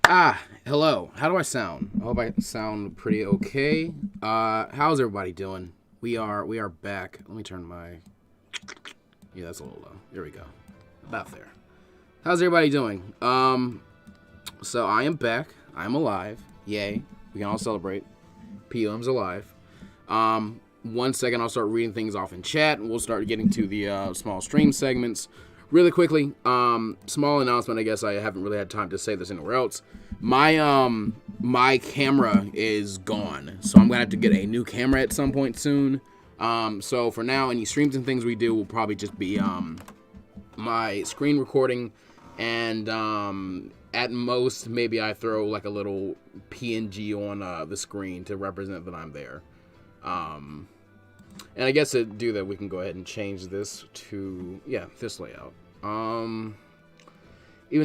Hello. How do I sound? I hope I sound pretty okay. How's everybody doing? We are back. Let me turn my Yeah, that's a little low. There we go. About there. How's everybody doing? So I am back. I'm alive. Yay. We can all celebrate. PM's alive. 1 second, I'll start reading things off in chat, and we'll start getting to the small stream segments. Really quickly, small announcement. I guess I haven't really had time to say this anywhere else. My camera is gone, so I'm gonna have to get a new camera at some point soon. So for now, any streams and things we do will probably just be my screen recording, and at most maybe I throw like a little PNG on the screen to represent that I'm there. And I guess to do that, we can go ahead and change this to, this layout. Even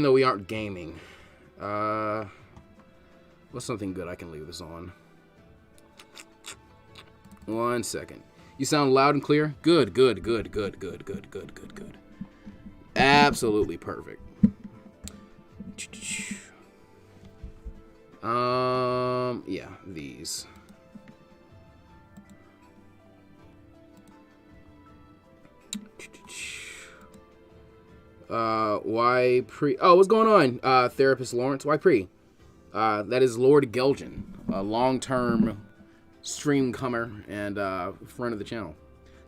though we aren't gaming, what's something good I can leave this on? 1 second. You sound loud and clear? Good. Absolutely perfect. Yeah, these. Why pre? Oh, what's going on, therapist Lawrence? Why pre? That is Lord Gelgen, a long-term stream comer and friend of the channel.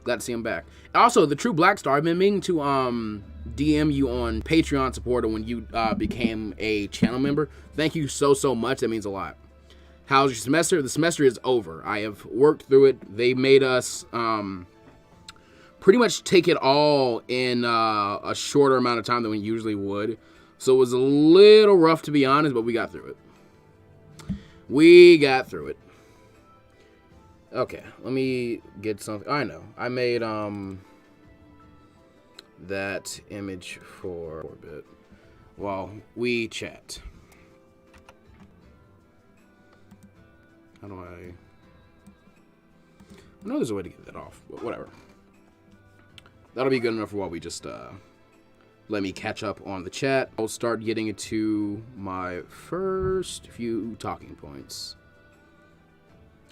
Glad to see him back. Also, the True Black Star. I've been meaning to DM you on Patreon supporter when you became a channel member. Thank you so much. That means a lot. How's your semester? The semester is over. I have worked through it. They made us pretty much take it all in a shorter amount of time than we usually would. So it was a little rough, to be honest, but we got through it. Okay, let me get something. I know. I made that image for a bit while we chat. How do I know there's a way to get that off, but whatever. That'll be good enough for while we just let me catch up on the chat. I'll start getting into my first few talking points.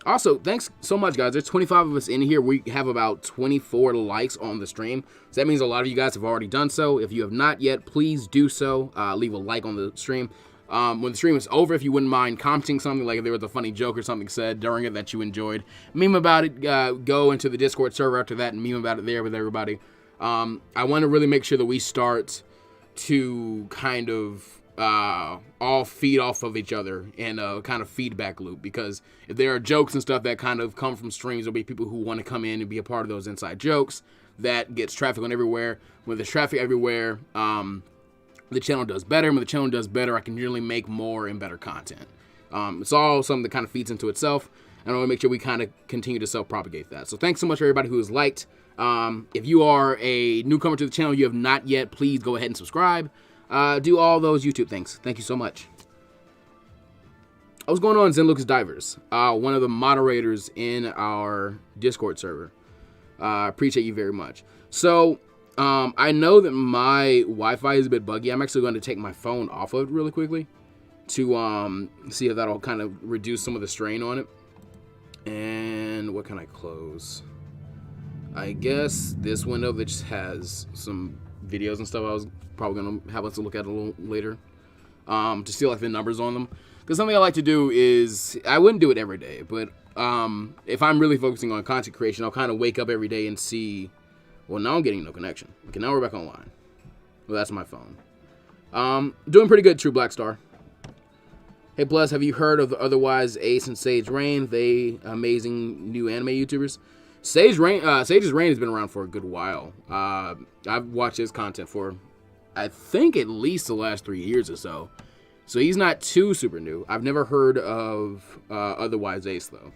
Also, thanks so much, guys. There's 25 of us in here. We have about 24 likes on the stream. So that means a lot of you guys have already done so. If you have not yet, please do so. Leave a like on the stream. When the stream is over, if you wouldn't mind commenting something, like if there was a funny joke or something said during it that you enjoyed, meme about it, go into the Discord server after that and meme about it there with everybody. I want to really make sure that we start to kind of all feed off of each other in a kind of feedback loop, because if there are jokes and stuff that kind of come from streams, there'll be people who want to come in and be a part of those inside jokes. That gets traffic on everywhere. When there's traffic everywhere, the channel does better. When the channel does better, I can usually make more and better content. It's all something that kind of feeds into itself, and I want to make sure we kind of continue to self-propagate that. So thanks so much for everybody who has liked. If you are a newcomer to the channel, you have not yet, please go ahead and subscribe. Do all those YouTube things. Thank you so much. What's going on, Zen Lucas Divers? One of the moderators in our Discord server. Appreciate you very much. So, I know that my Wi-Fi is a bit buggy. I'm actually going to take my phone off of it really quickly to see if that'll kind of reduce some of the strain on it. And what can I close? I guess this window that just has some videos and stuff I was probably going to have us look at a little later to see like the numbers on them. Because something I like to do is, I wouldn't do it every day, but if I'm really focusing on content creation, I'll kind of wake up every day and see, well, now I'm getting no connection. Okay, now we're back online. Well, that's my phone. Doing pretty good, True Black Star. Hey, Plus, have you heard of the Otherwise Ace and Sage Rain? They amazing new anime YouTubers. Sage's Rain has been around for a good while. I've watched his content for, I think, at least the last 3 years or so. So he's not too super new. I've never heard of Otherwise Ace, though.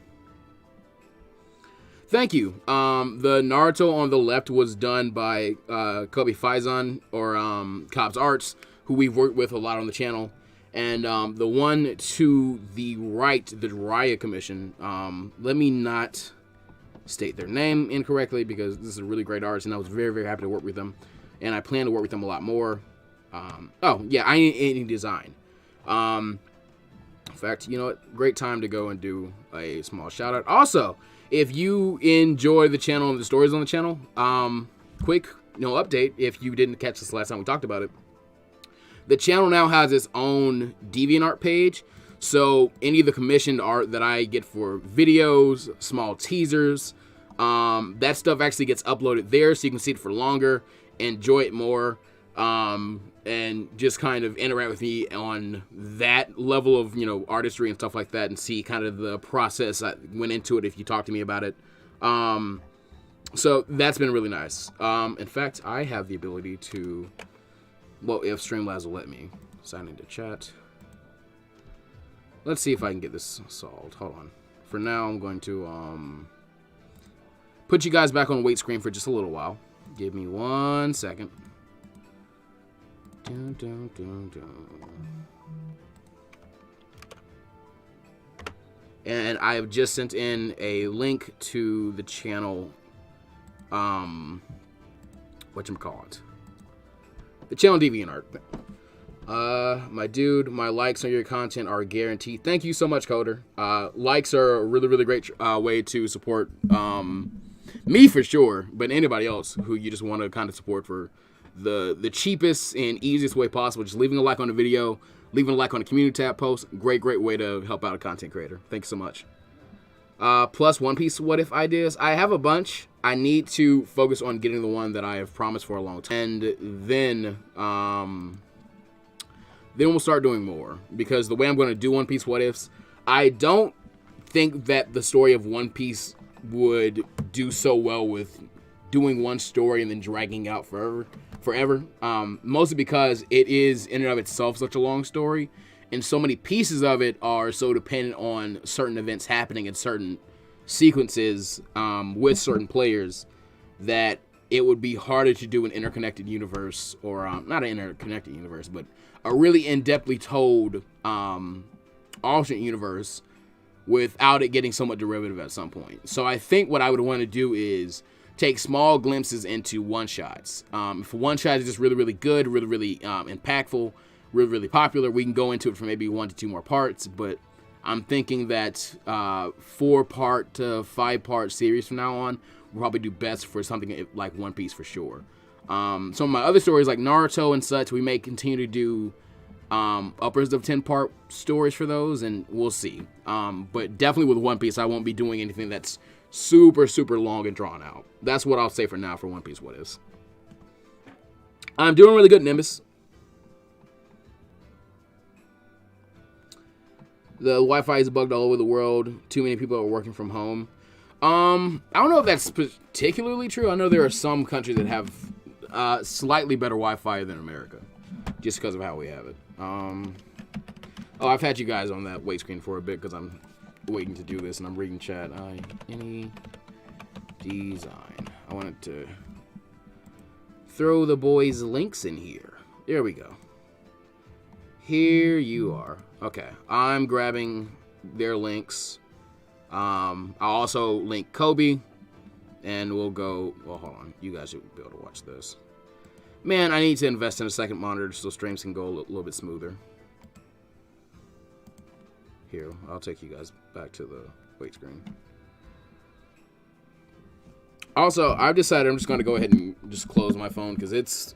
Thank you. The Naruto on the left was done by Kobe Faizan, or Cobb's Arts, who we've worked with a lot on the channel. And the one to the right, the Raya Commission, let me not state their name incorrectly, because this is a really great artist, and I was very, very happy to work with them. And I plan to work with them a lot more. Oh, yeah, I need design. In fact, you know what? Great time to go and do a small shout out. Also, if you enjoy the channel and the stories on the channel, quick, update. If you didn't catch this last time we talked about it, the channel now has its own DeviantArt page. So any of the commissioned art that I get for videos, small teasers, that stuff actually gets uploaded there, so you can see it for longer, enjoy it more, and just kind of interact with me on that level of, artistry and stuff like that, and see kind of the process that went into it if you talk to me about it. So that's been really nice. In fact, I have the ability to, well, if Streamlabs will let me, sign into chat. Let's see if I can get this solved. Hold on. For now, I'm going to put you guys back on wait screen for just a little while. Give me 1 second. Dun, dun, dun, dun. And I have just sent in a link to the channel, whatchamacallit? The channel DeviantArt. My dude, my likes on your content are guaranteed. Thank you so much, Coder. Likes are a really, really great way to support me for sure, but anybody else who you just want to kind of support for the cheapest and easiest way possible. Just leaving a like on the video, leaving a like on the community tab post. Great way to help out a content creator. Thank you so much. Plus One Piece what if ideas. I have a bunch. I need to focus on getting the one that I have promised for a long time. And then we'll start doing more, because the way I'm going to do One Piece what ifs, I don't think that the story of One Piece would do so well with doing one story and then dragging it out forever. Mostly because it is in and of itself such a long story, and so many pieces of it are so dependent on certain events happening in certain sequences with certain players, that it would be harder to do an interconnected universe, or not an interconnected universe, but a really in-depthly told alternate universe without it getting somewhat derivative at some point. So I think what I would want to do is take small glimpses into one-shots. If a one-shot is just really, really good, really, really impactful, really, really popular, we can go into it for maybe 1 to 2 more parts, but I'm thinking that 4-part to 5-part series from now on will probably do best for something like One Piece for sure. Some of my other stories like Naruto and such, we may continue to do upwards of 10-part stories for those, and we'll see. But definitely with One Piece, I won't be doing anything that's super, super long and drawn out. That's what I'll say for now for One Piece what is. I'm doing really good, Nimbus. The Wi-Fi is bugged all over the world. Too many people are working from home. I don't know if that's particularly true. I know there are some countries that have slightly better Wi-Fi than America, just because of how we have it. Oh, I've had you guys on that wait screen for a bit because I'm waiting to do this, and I'm reading chat. Any design. I wanted to throw the boys' links in here. There we go. Here you are. Okay, I'm grabbing their links. I'll also link Kobe, and we'll go. Well, hold on. You guys should be able to watch this. Man, I need to invest in a second monitor so streams can go a little bit smoother. Here, I'll take you guys back to the wait screen. Also, I've decided I'm just going to go ahead and just close my phone, because it's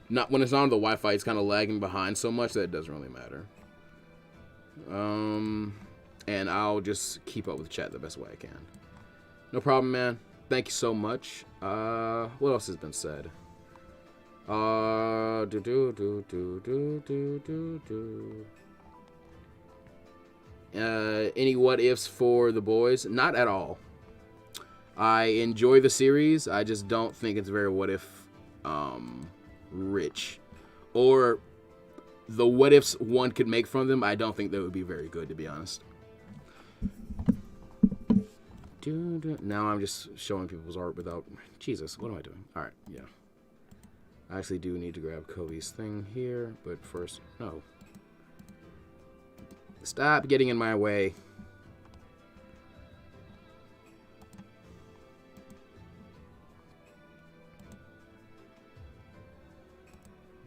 not, when it's on the Wi-Fi, it's kind of lagging behind so much that it doesn't really matter. And I'll just keep up with the chat the best way I can. No problem, man. Thank you so much. What else has been said? Any what ifs for the boys? Not at all. I enjoy the series. I just don't think it's very what if rich, or the what ifs one could make from them. I don't think that would be very good, to be honest. Now I'm just showing people's art without. Jesus, what am I doing? All right, yeah. I actually do need to grab Kobe's thing here, but first, no. Stop getting in my way.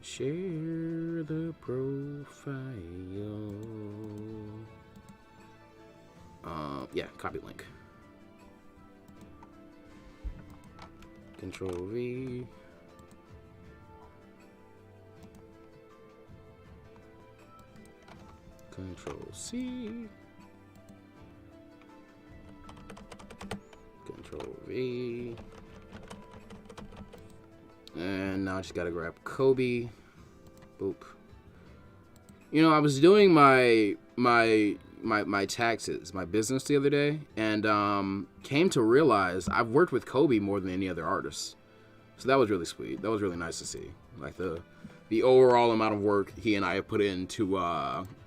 Share the profile. Yeah, copy link. Control V. Control C. Control V. And now I just gotta grab Kobe. Boop. You know, I was doing my taxes, my business the other day, and came to realize I've worked with Kobe more than any other artist. So that was really sweet. That was really nice to see. Like the overall amount of work he and I have put into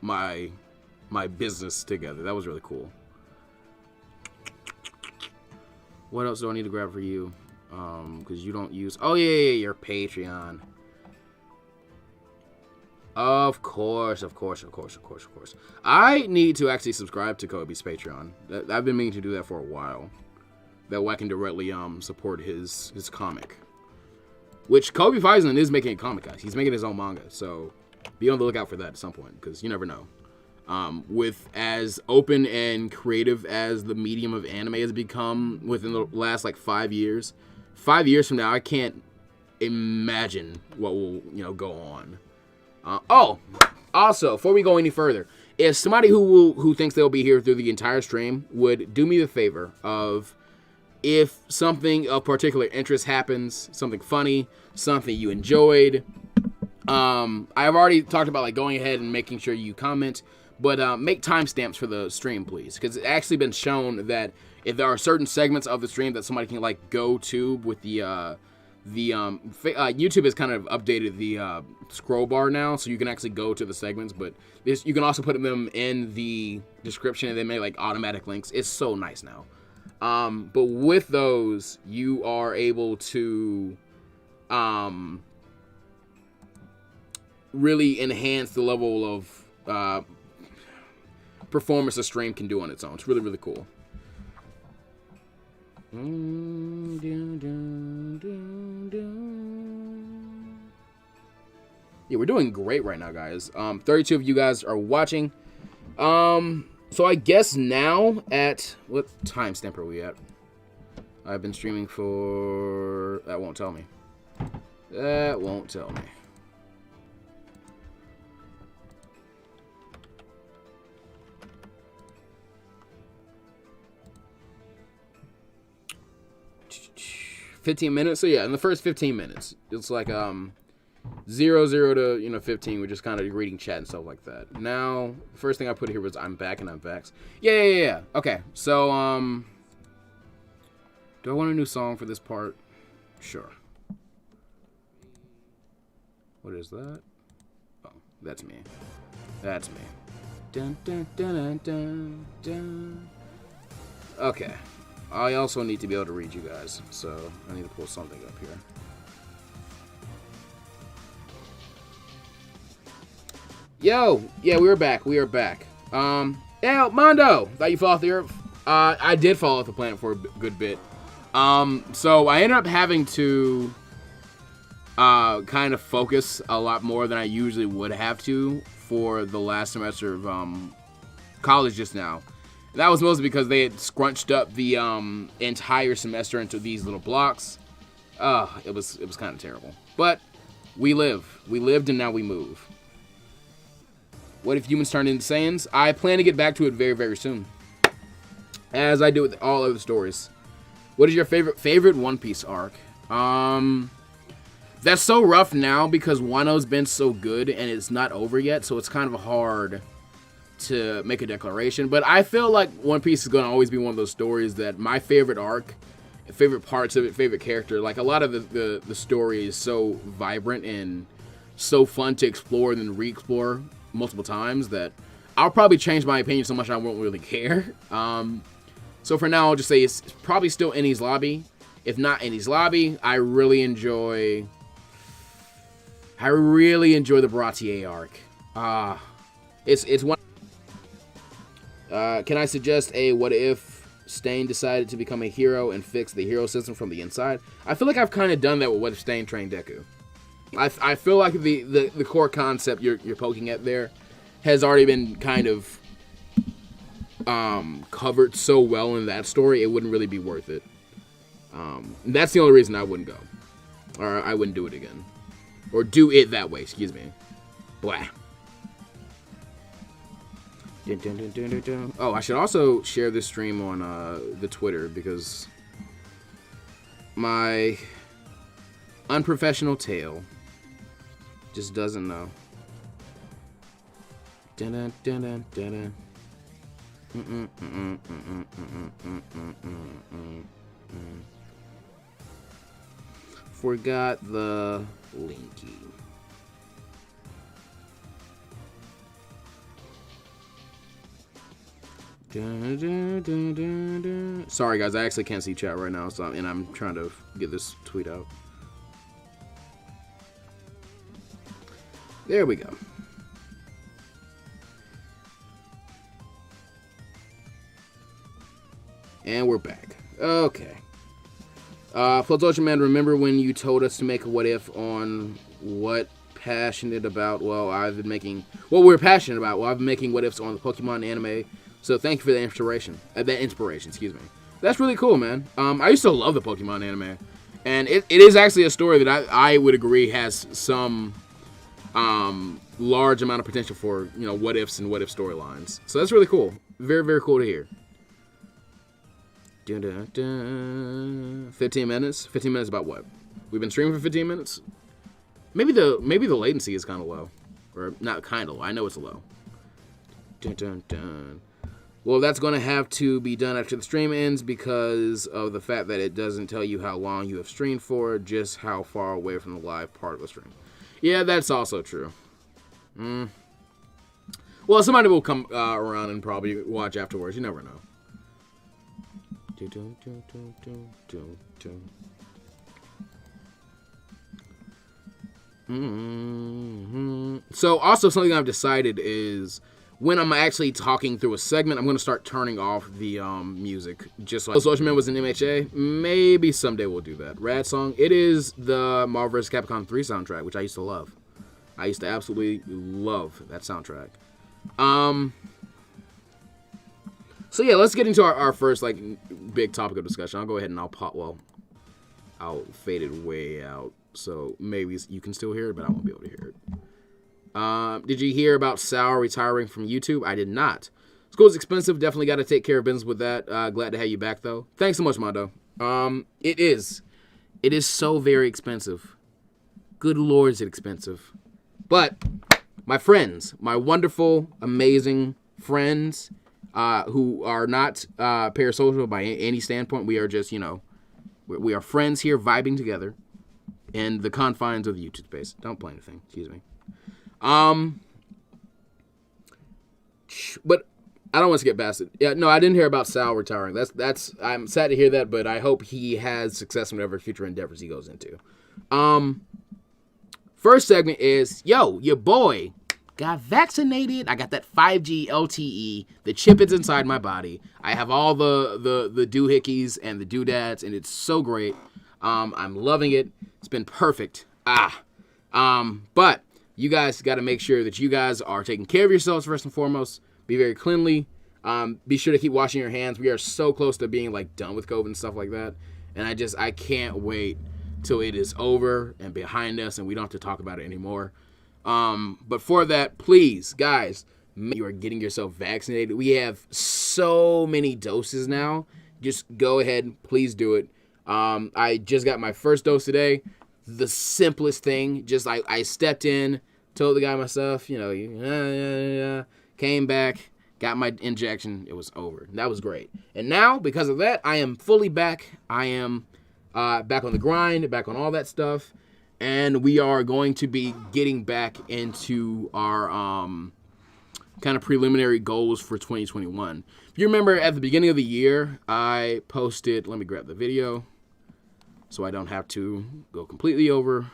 my business together. That was really cool. What else do I need to grab for you? Because you don't use... Oh, yeah, your Patreon. Of course. I need to actually subscribe to Kobe's Patreon. I've been meaning to do that for a while. That way I can directly support his comic. Which Kobe Faison is making a comic, guys. He's making his own manga. So be on the lookout for that at some point, because you never know. With as open and creative as the medium of anime has become within the last like 5 years, 5 years from now, I can't imagine what will go on. Also, before we go any further, if somebody who thinks they'll be here through the entire stream would do me the favor of, if something of particular interest happens, something funny, something you enjoyed, I've already talked about like going ahead and making sure you comment. But make timestamps for the stream, please, because it's actually been shown that if there are certain segments of the stream that somebody can like go to with the YouTube has kind of updated the scroll bar now, so you can actually go to the segments. But you can also put them in the description, and they make like automatic links. It's so nice now. But with those, you are able to really enhance the level of performance a stream can do on its own. It's really, really cool. Yeah, we're doing great right now, guys. 32 of you guys are watching. So I guess now at... What timestamp are we at? I've been streaming for... That won't tell me. That won't tell me. $15 minutes. So yeah, in the first 15 minutes, it's like 0 to 15. We're just kind of reading chat and stuff like that. Now, the first thing I put here was I'm back and I'm vaxxed. Yeah. Okay, so do I want a new song for this part? Sure. What is that? Oh, that's me. That's me. Dun dun dun dun dun dun. Okay. I also need to be able to read you guys, so I need to pull something up here. Yo! Yeah, we are back. Yeah, Mondo! Thought you fell off the earth. I did fall off the planet for a good bit. So I ended up having to kind of focus a lot more than I usually would have to for the last semester of college just now. That was mostly because they had scrunched up the entire semester into these little blocks. It was kind of terrible. But we live. We lived and now we move. What if humans turned into Saiyans? I plan to get back to it very, very soon. As I do with all other stories. What is your favorite One Piece arc? That's so rough now because Wano's been so good and it's not over yet, so it's kind of hard to make a declaration. But I feel like One Piece is going to always be one of those stories that my favorite arc, favorite parts of it, favorite character, like a lot of the story is so vibrant and so fun to explore and then re-explore multiple times that I'll probably change my opinion so much I won't really care. So for now, I'll just say it's probably still Enies Lobby. If not Enies Lobby, I really enjoy the Baratier arc. It's one. Can I suggest a what if Stain decided to become a hero and fix the hero system from the inside? I feel like I've kind of done that with What If Stain trained Deku. I feel like the core concept you're poking at there has already been kind of covered so well in that story, it wouldn't really be worth it. That's the only reason I wouldn't go. Or I wouldn't do it again. Or do it that way, excuse me. Blah. Dun, dun, dun, dun, dun, dun. Oh, I should also share this stream on the Twitter, because my unprofessional tail just doesn't know. Dun, dun, dun, dun, dun, dun. Forgot the linky. Dun, dun, dun, dun, dun. Sorry guys, I actually can't see chat right now, so and I'm trying to get this tweet out. There we go. And we're back. Okay. Flotation Man, remember when you told us to make a what if on what passionate about? Well, I've been making what we're passionate about. Well, I've been making what ifs on the Pokemon anime. So thank you for the inspiration. Excuse me. That's really cool, man. I used to love the Pokemon anime, and it is actually a story that I would agree has some large amount of potential for, you know, what ifs and what if storylines. So that's really cool. Very, very cool to hear. Dun, dun, dun. 15 minutes. 15 minutes about what? We've been streaming for 15 minutes. Maybe the latency is kind of low, or not kind of low. I know it's low. Dun, dun, dun. Well, that's going to have to be done after the stream ends because of the fact that it doesn't tell you how long you have streamed for, just how far away from the live part of the stream. Yeah, that's also true. Well, somebody will come around and probably watch afterwards. You never know. So, also something I've decided is, when I'm actually talking through a segment, I'm going to start turning off the music. Just like Social Man was in MHA. Maybe someday we'll do that. Rad song. It is the Marvel vs. Capcom 3 soundtrack, which I used to love. I used to absolutely love that soundtrack. So yeah, let's get into our first like big topic of discussion. I'll go ahead and I'll fade it way out. So maybe you can still hear it, but I won't be able to hear it. Did you hear about Sal retiring from YouTube? I did not. School's expensive. Definitely got to take care of business with that. Glad to have you back, though. Thanks so much, Mondo. It is so very expensive. Good Lord, is it expensive. But my friends, my wonderful, amazing friends, who are not parasocial by any standpoint, we are just, you know, we are friends here vibing together in the confines of the YouTube space. Don't play anything. Excuse me. But I don't want to get past it. Yeah, no, I didn't hear about Sal retiring. That's I'm sad to hear that, but I hope he has success in whatever future endeavors he goes into. First segment is, yo, your boy got vaccinated. I got that 5G LTE. The chip is inside my body. I have all the doohickeys and the doodads, and it's so great. I'm loving it. It's been perfect. But you guys got to make sure that you guys are taking care of yourselves first and foremost. Be very cleanly. Be sure to keep washing your hands. We are so close to being like done with COVID and stuff like that. And I can't wait till it is over and behind us and we don't have to talk about it anymore. But for that, please, guys, you are getting yourself vaccinated. We have so many doses now. Just go ahead. Please do it. I just got my first dose today. The simplest thing. Just I stepped in, told the guy myself, you know, came back, got my injection. It was over. That was great. And now, because of that, I am fully back. I am back on the grind, back on all that stuff. And we are going to be getting back into our kind of preliminary goals for 2021. If you remember, at the beginning of the year, I posted, let me grab the video so I don't have to go completely over.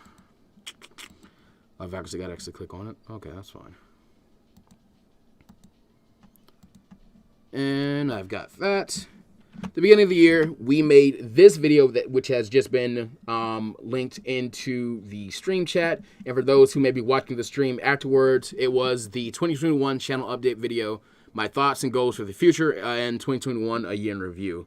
I've actually got to actually click on it. Okay, that's fine. And I've got that. At the beginning of the year, we made this video which has just been linked into the stream chat. And for those who may be watching the stream afterwards, it was the 2021 channel update video my thoughts and goals for the future, and 2021, a year in review.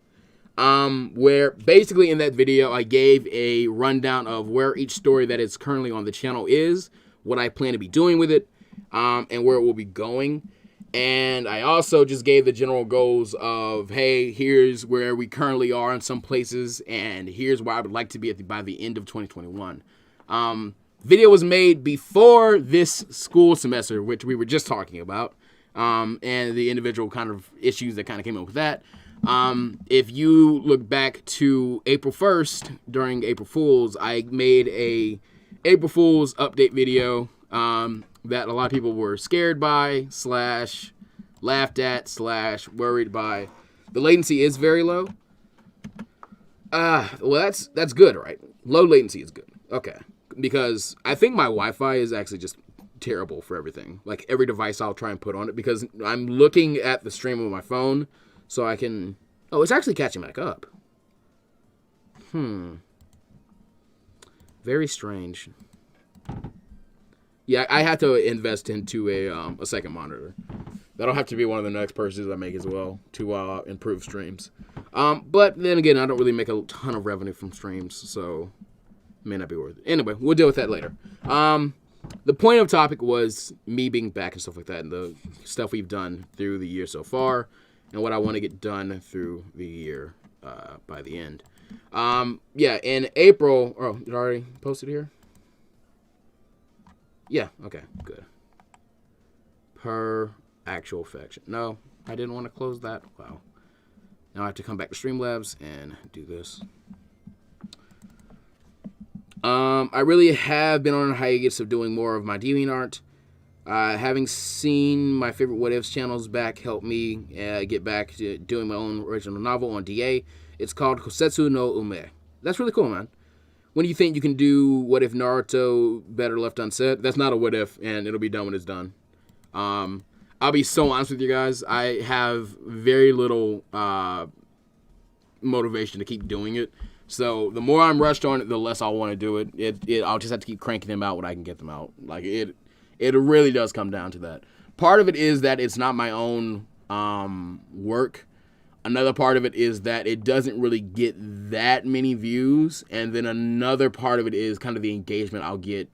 Where basically in that video, I gave a rundown of where each story that is currently on the channel is, what I plan to be doing with it, and where it will be going. And I also just gave the general goals of, hey, here's where we currently are in some places, and here's where I would like to be by the end of 2021. Video was made before this school semester, which we were just talking about, and the individual kind of issues that kind of came up with that. If you look back to April 1st, during April Fool's, I made a April Fool's update video, that a lot of people were scared by, / laughed at, / worried by. The latency is very low. Well, that's good, right? Low latency is good. Okay. Because I think my Wi-Fi is actually just terrible for everything. Like, every device I'll try and put on it, because I'm looking at the stream of my phone, so I can... Oh, it's actually catching back up. Very strange. Yeah, I had to invest into a second monitor. That'll have to be one of the next purchases I make as well to improve streams. But then again, I don't really make a ton of revenue from streams, so it may not be worth it. Anyway, we'll deal with that later. The point of topic was me being back and stuff like that, and the stuff we've done through the year so far, and what I want to get done through the year by the end. Yeah, in April... Oh, did I already post it here? Yeah, okay, good. Per actual faction. No, I didn't want to close that. Wow. Now I have to come back to Streamlabs and do this. I really have been on a hiatus of doing more of my DeviantArt. Having seen my favorite What Ifs channels back helped me get back to doing my own original novel on DA. It's called Kosetsu no Ume. That's really cool, man. When do you think you can do What If Naruto better left unsaid? That's not a what if, and it'll be done when it's done. I'll be so honest with you guys. I have very little motivation to keep doing it. So the more I'm rushed on it, the less I'll want to do it. I'll just have to keep cranking them out when I can get them out. Like, it really does come down to that. Part of it is that it's not my own work. Another part of it is that it doesn't really get that many views. And then another part of it is kind of the engagement I'll get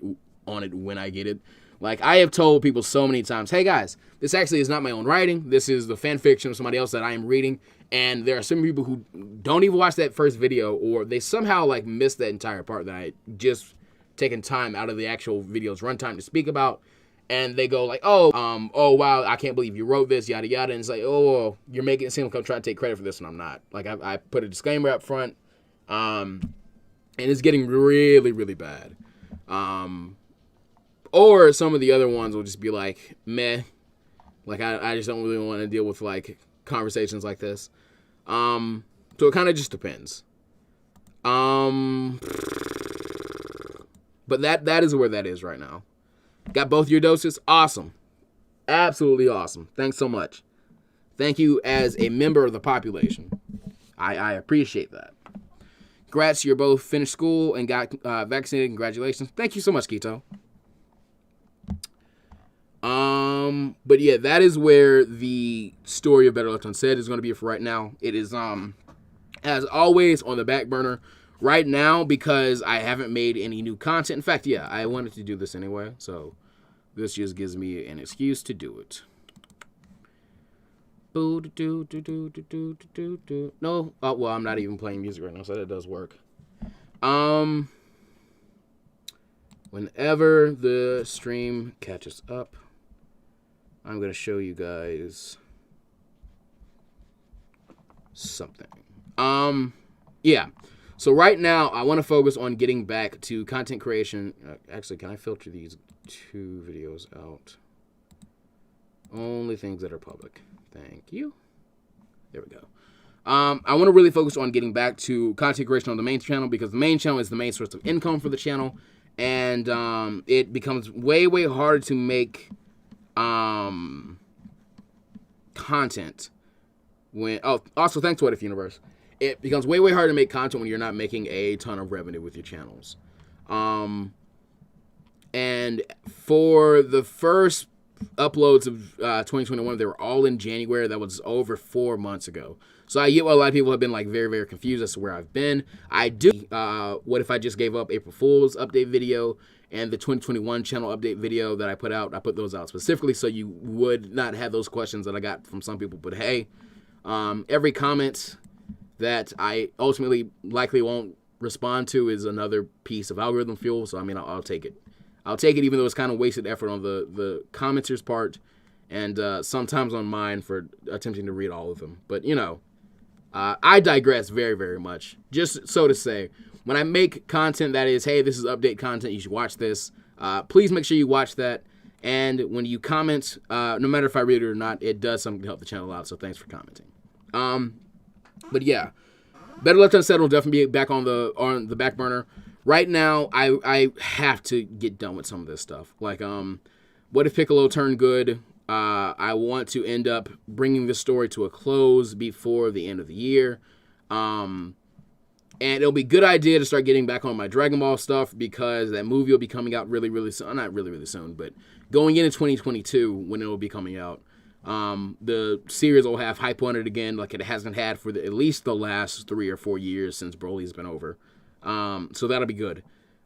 on it when I get it. Like, I have told people so many times, hey guys, this actually is not my own writing. This is the fan fiction of somebody else that I am reading. And there are some people who don't even watch that first video, or they somehow like miss that entire part that I just taken time out of the actual video's runtime to speak about. And they go like, oh wow, I can't believe you wrote this, yada yada. And it's like, oh, you're making it seem like I'm trying to take credit for this, and I'm not. Like, I put a disclaimer up front, and it's getting really, really bad. Or some of the other ones will just be like, meh. Like, I just don't really want to deal with like conversations like this. So it kind of just depends. But that is where that is right now. Got both your doses? Awesome. Absolutely awesome. Thanks so much. Thank you as a member of the population. I appreciate that. Congrats, you're both finished school and got vaccinated. Congratulations. Thank you so much, Kito. But yeah, that is where the story of Better Left Unsaid is going to be for right now. It is, as always, on the back burner right now because I haven't made any new content. In fact, yeah, I wanted to do this anyway, so this just gives me an excuse to do it. No, oh, well, I'm not even playing music right now, so that does work. Whenever the stream catches up, I'm going to show you guys something. Yeah. So right now, I want to focus on getting back to content creation. Actually, can I filter these two videos out? Only things that are public. Thank you. There we go. I want to really focus on getting back to content creation on the main channel because the main channel is the main source of income for the channel. And it becomes way, way harder to make content when... Oh, also, thanks, What If Universe. It becomes way, way harder to make content when you're not making a ton of revenue with your channels. And for the first uploads of 2021, they were all in January. That was over 4 months ago. So I get why a lot of people have been like very, very confused as to where I've been. I do. What if I just gave up April Fool's update video and the 2021 channel update video that I put out? I put those out specifically so you would not have those questions that I got from some people. But hey, every comment that I ultimately likely won't respond to is another piece of algorithm fuel. So I mean, I'll take it. I'll take it, even though it's kind of wasted effort on the commenters' part, and sometimes on mine for attempting to read all of them. But you know, I digress very, very much. Just so to say, when I make content that is, hey, this is update content, you should watch this. Please make sure you watch that. And when you comment, no matter if I read it or not, it does something to help the channel out. So thanks for commenting. But yeah, Better Left Unsaid will definitely be back on the back burner. Right now, I have to get done with some of this stuff. Like, What If Piccolo Turned Good? I want to end up bringing this story to a close before the end of the year. And it'll be a good idea to start getting back on my Dragon Ball stuff because that movie will be coming out really, really soon. Not really, really soon, but going into 2022 when it will be coming out. The series will have hype on it again like it hasn't had for at least the last 3 or 4 years since Broly's been over. So that'll be good.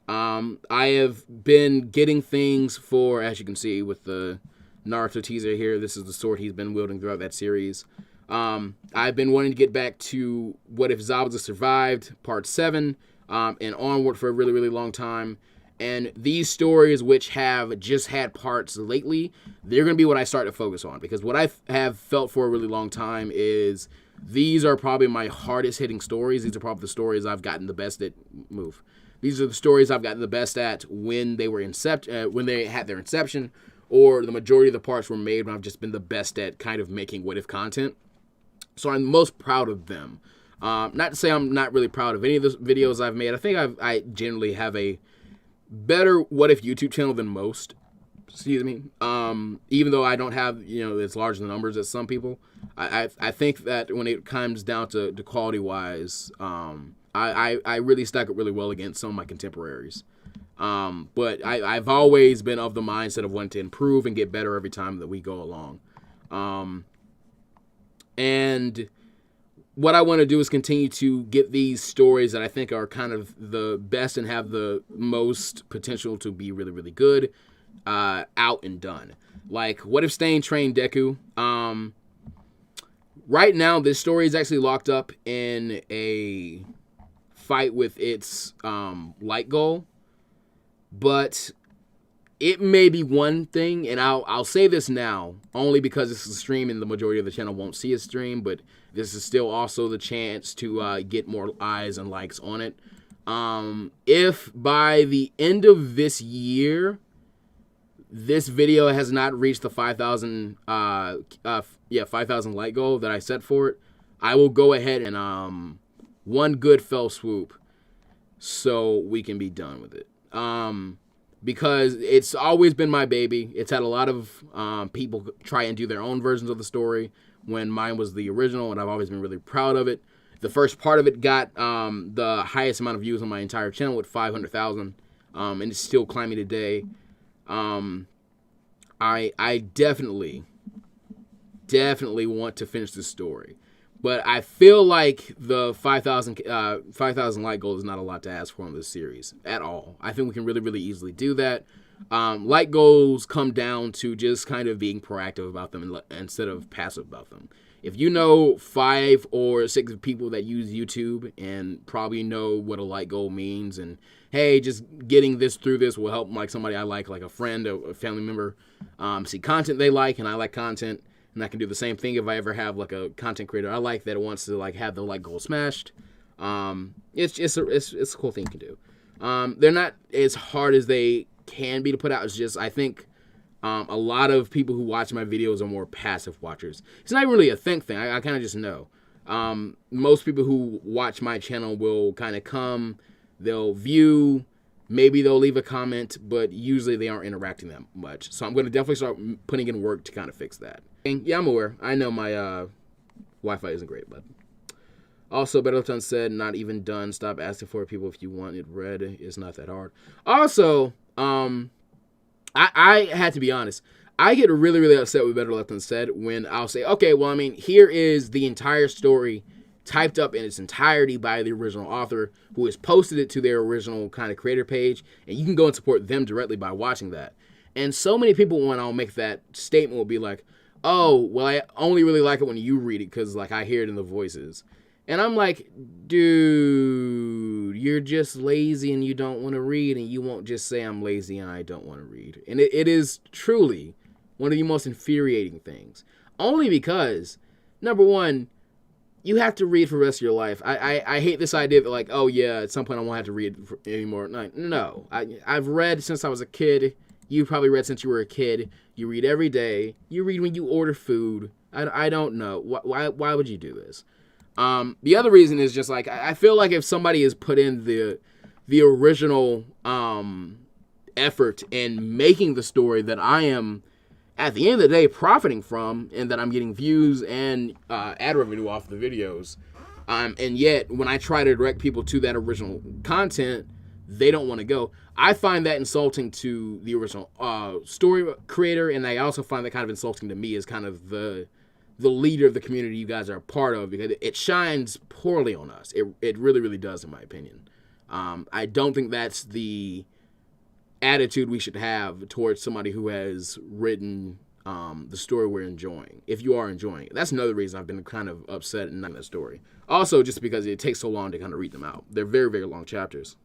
I have been getting things for, as you can see with the Naruto teaser here, this is the sword he's been wielding throughout that series. I've been wanting to get back to What If Zabuza Survived, Part 7, and onward for a really, really long time. And these stories, which have just had parts lately, they're going to be what I start to focus on. Because what I have felt for a really long time is these are probably my hardest hitting stories. These are probably the stories I've gotten the best at. These are the stories I've gotten the best at when they were when they had their inception, or the majority of the parts were made when I've just been the best at kind of making what if content. So I'm most proud of them. Not to say I'm not really proud of any of the videos I've made. I think I generally have a better what if YouTube channel than most. Excuse me. Even though I don't have, as large the numbers as some people, I think that when it comes down to quality wise, I really stack up really well against some of my contemporaries. But I've always been of the mindset of wanting to improve and get better every time that we go along. And what I want to do is continue to get these stories that I think are kind of the best and have the most potential to be really, really good, out and done. Like, What If Stain Trained Deku? Right now, this story is actually locked up in a fight with its light goal. But it may be one thing, and I'll say this now, only because it's a stream and the majority of the channel won't see a stream, but this is still also the chance to get more eyes and likes on it. If by the end of this year, this video has not reached the 5,000 5,000 like goal that I set for it, I will go ahead and one good fell swoop so we can be done with it. Because it's always been my baby. It's had a lot of people try and do their own versions of the story when mine was the original, and I've always been really proud of it. The first part of it got the highest amount of views on my entire channel with 500,000, and it's still climbing today. I definitely want to finish this story. But I feel like the 5,000 like goal is not a lot to ask for on this series at all. I think we can really, really easily do that. Like goals come down to just kind of being proactive about them instead of passive about them. If you know 5 or 6 people that use YouTube and probably know what a like goal means, and hey, just getting this through this will help like somebody I like a friend, a family member, see content they like, and I like content. And I can do the same thing if I ever have like a content creator I like that wants to like have the like goal smashed. It's a cool thing you can do. They're not as hard as they can be to put out. It's just I think a lot of people who watch my videos are more passive watchers. It's not really a thing. I kind of just know. Most people who watch my channel will kind of come, they'll view, maybe they'll leave a comment, but usually they aren't interacting that much. So I'm going to definitely start putting in work to kind of fix that. And yeah, I'm aware. I know my Wi-Fi isn't great, but also Better Left Unsaid, not even done. Stop asking for people if you want it read. It's not that hard. Also, I had to be honest. I get really, really upset with Better Left Unsaid when I'll say, okay, well, I mean, here is the entire story typed up in its entirety by the original author who has posted it to their original kind of creator page, and you can go and support them directly by watching that. And so many people, when I'll make that statement, will be like, oh, well, I only really like it when you read it because, like, I hear it in the voices. And I'm like, dude, you're just lazy and you don't want to read, and you won't just say I'm lazy and I don't want to read. And it is truly one of the most infuriating things. Only because, number one, you have to read for the rest of your life. I hate this idea that, like, oh, yeah, at some point I won't have to read anymore. No. I've read since I was a kid. You probably read since you were a kid. You read every day. You read when you order food. I don't know. Why would you do this? The other reason is just, like, I feel like if somebody has put in the original effort in making the story that I am, at the end of the day, profiting from, and that I'm getting views and ad revenue off the videos, and yet when I try to direct people to that original content, they don't want to go. I find that insulting to the original story creator, and I also find that kind of insulting to me as kind of the leader of the community you guys are a part of, because it shines poorly on us. It really, really does, in my opinion. I don't think that's the attitude we should have towards somebody who has written the story we're enjoying, if you are enjoying it. That's another reason I've been kind of upset in that story. Also, just because it takes so long to kind of read them out. They're very, very long chapters.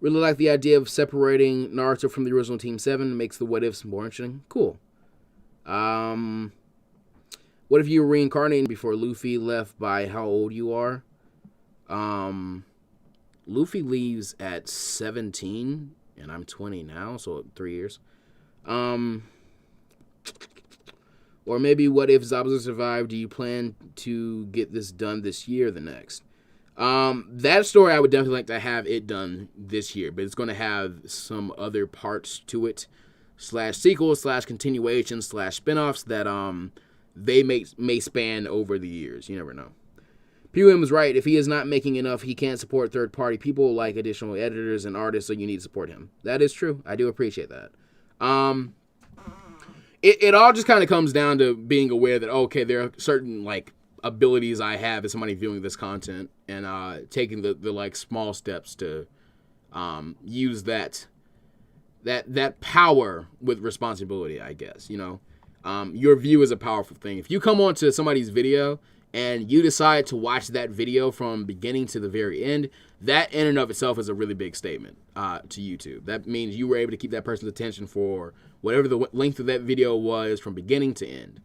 Really like the idea of separating Naruto from the original Team 7. Makes the what ifs more interesting. Cool. What if you were reincarnated before Luffy left by how old you are? Luffy leaves at 17, and I'm 20 now, so 3 years. Or maybe what if Zabuza survived? Do you plan to get this done this year or the next? That story I would definitely like to have it done this year, but it's going to have some other parts to it, /sequels, /continuations, /spinoffs that they may span over the years. You never know. PUM was right. If he is not making enough, he can't support third-party people like additional editors and artists, so you need to support him. That is true. I do appreciate that. It all just kind of comes down to being aware that, okay, there are certain, like, abilities I have as somebody viewing this content, and taking the like small steps to use that power with responsibility, I guess. You know, your view is a powerful thing. If you come onto somebody's video and you decide to watch that video from beginning to the very end, that in and of itself is a really big statement to YouTube. That means you were able to keep that person's attention for whatever the length of that video was from beginning to end.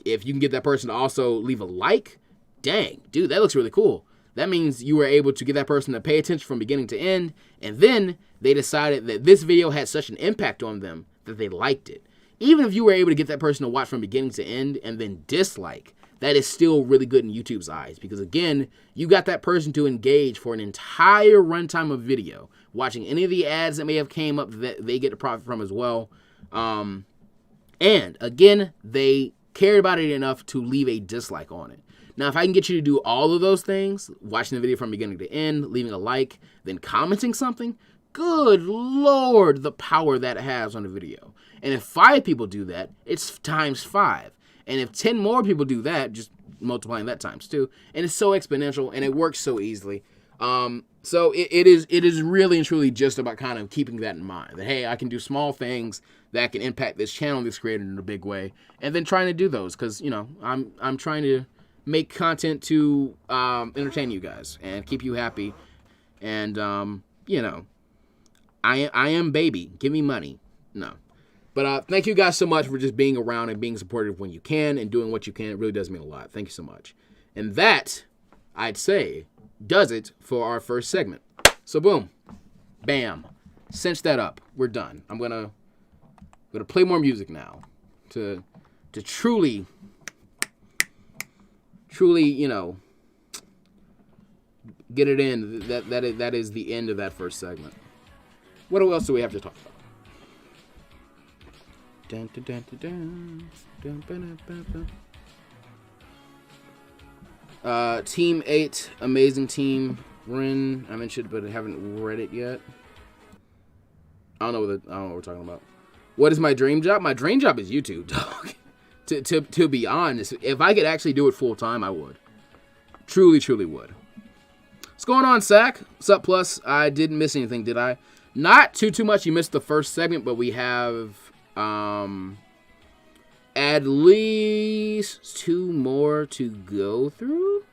If you can get that person to also leave a like, dang, dude, that looks really cool. That means you were able to get that person to pay attention from beginning to end, and then they decided that this video had such an impact on them that they liked it. Even if you were able to get that person to watch from beginning to end and then dislike, that is still really good in YouTube's eyes, because again, you got that person to engage for an entire runtime of video, watching any of the ads that may have came up that they get to profit from as well. And again, they cared about it enough to leave a dislike on it. Now, if I can get you to do all of those things, watching the video from beginning to end, leaving a like, then commenting something, good Lord, the power that it has on the video. And if 5 people do that, it's times 5. And if 10 more people do that, just multiplying that times 2. And it's so exponential, and it works so easily. So it is really and truly just about kind of keeping that in mind. That, hey, I can do small things that can impact this channel, this creator in a big way. And then trying to do those, because, you know, I'm trying to make content to entertain you guys and keep you happy. And, you know, I am baby. Give me money. No. But thank you guys so much for just being around and being supportive when you can and doing what you can. It really does mean a lot. Thank you so much. And that, I'd say, does it for our first segment. So boom, bam, cinch that up. We're done. I'm gonna play more music now to truly, you know, get it in. That is the end of that first segment. What else do we have to talk about? Dun, dun, dun, dun, dun, dun, dun, dun, dun. Team 8, amazing team. Rin, I mentioned, but I haven't read it yet. I don't know what we're talking about. What is my dream job? My dream job is YouTube, dog. to be honest, if I could actually do it full time, I would. Truly would. What's going on, Sack? What's up, Plus? I didn't miss anything, did I? Not too much. You missed the first segment, but we have at least 2 more to go through.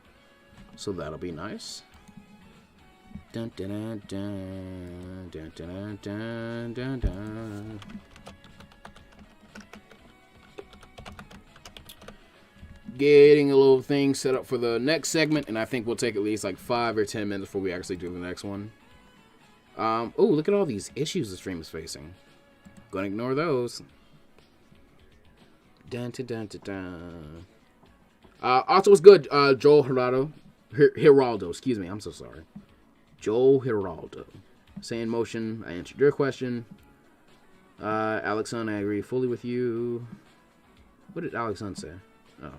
So that'll be nice. Dun, dun, dun, dun, dun, dun, dun, dun. Getting a little thing set up for the next segment, and I think we'll take at least like 5 or 10 minutes before we actually do the next one. Oh, look at all these issues the stream is facing. Gonna ignore those. Dun, dun, dun, dun, dun. Also, what's good, Joel Hiraldo, excuse me, I'm so sorry. Joel Hiraldo. Say in motion, I answered your question. Alexon, I agree fully with you. What did Alexon say? Oh.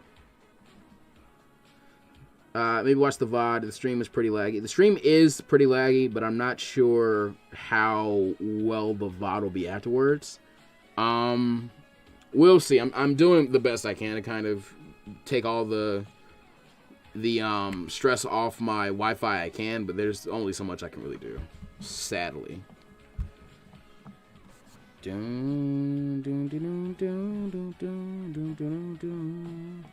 Maybe watch the VOD. The stream is pretty laggy. The stream is pretty laggy, but I'm not sure how well the VOD will be afterwards. We'll see. I'm doing the best I can to kind of take all the stress off my Wi-Fi I can, but there's only so much I can really do, sadly. Dun, dun, dun, dun, dun, dun, dun, dun, dun.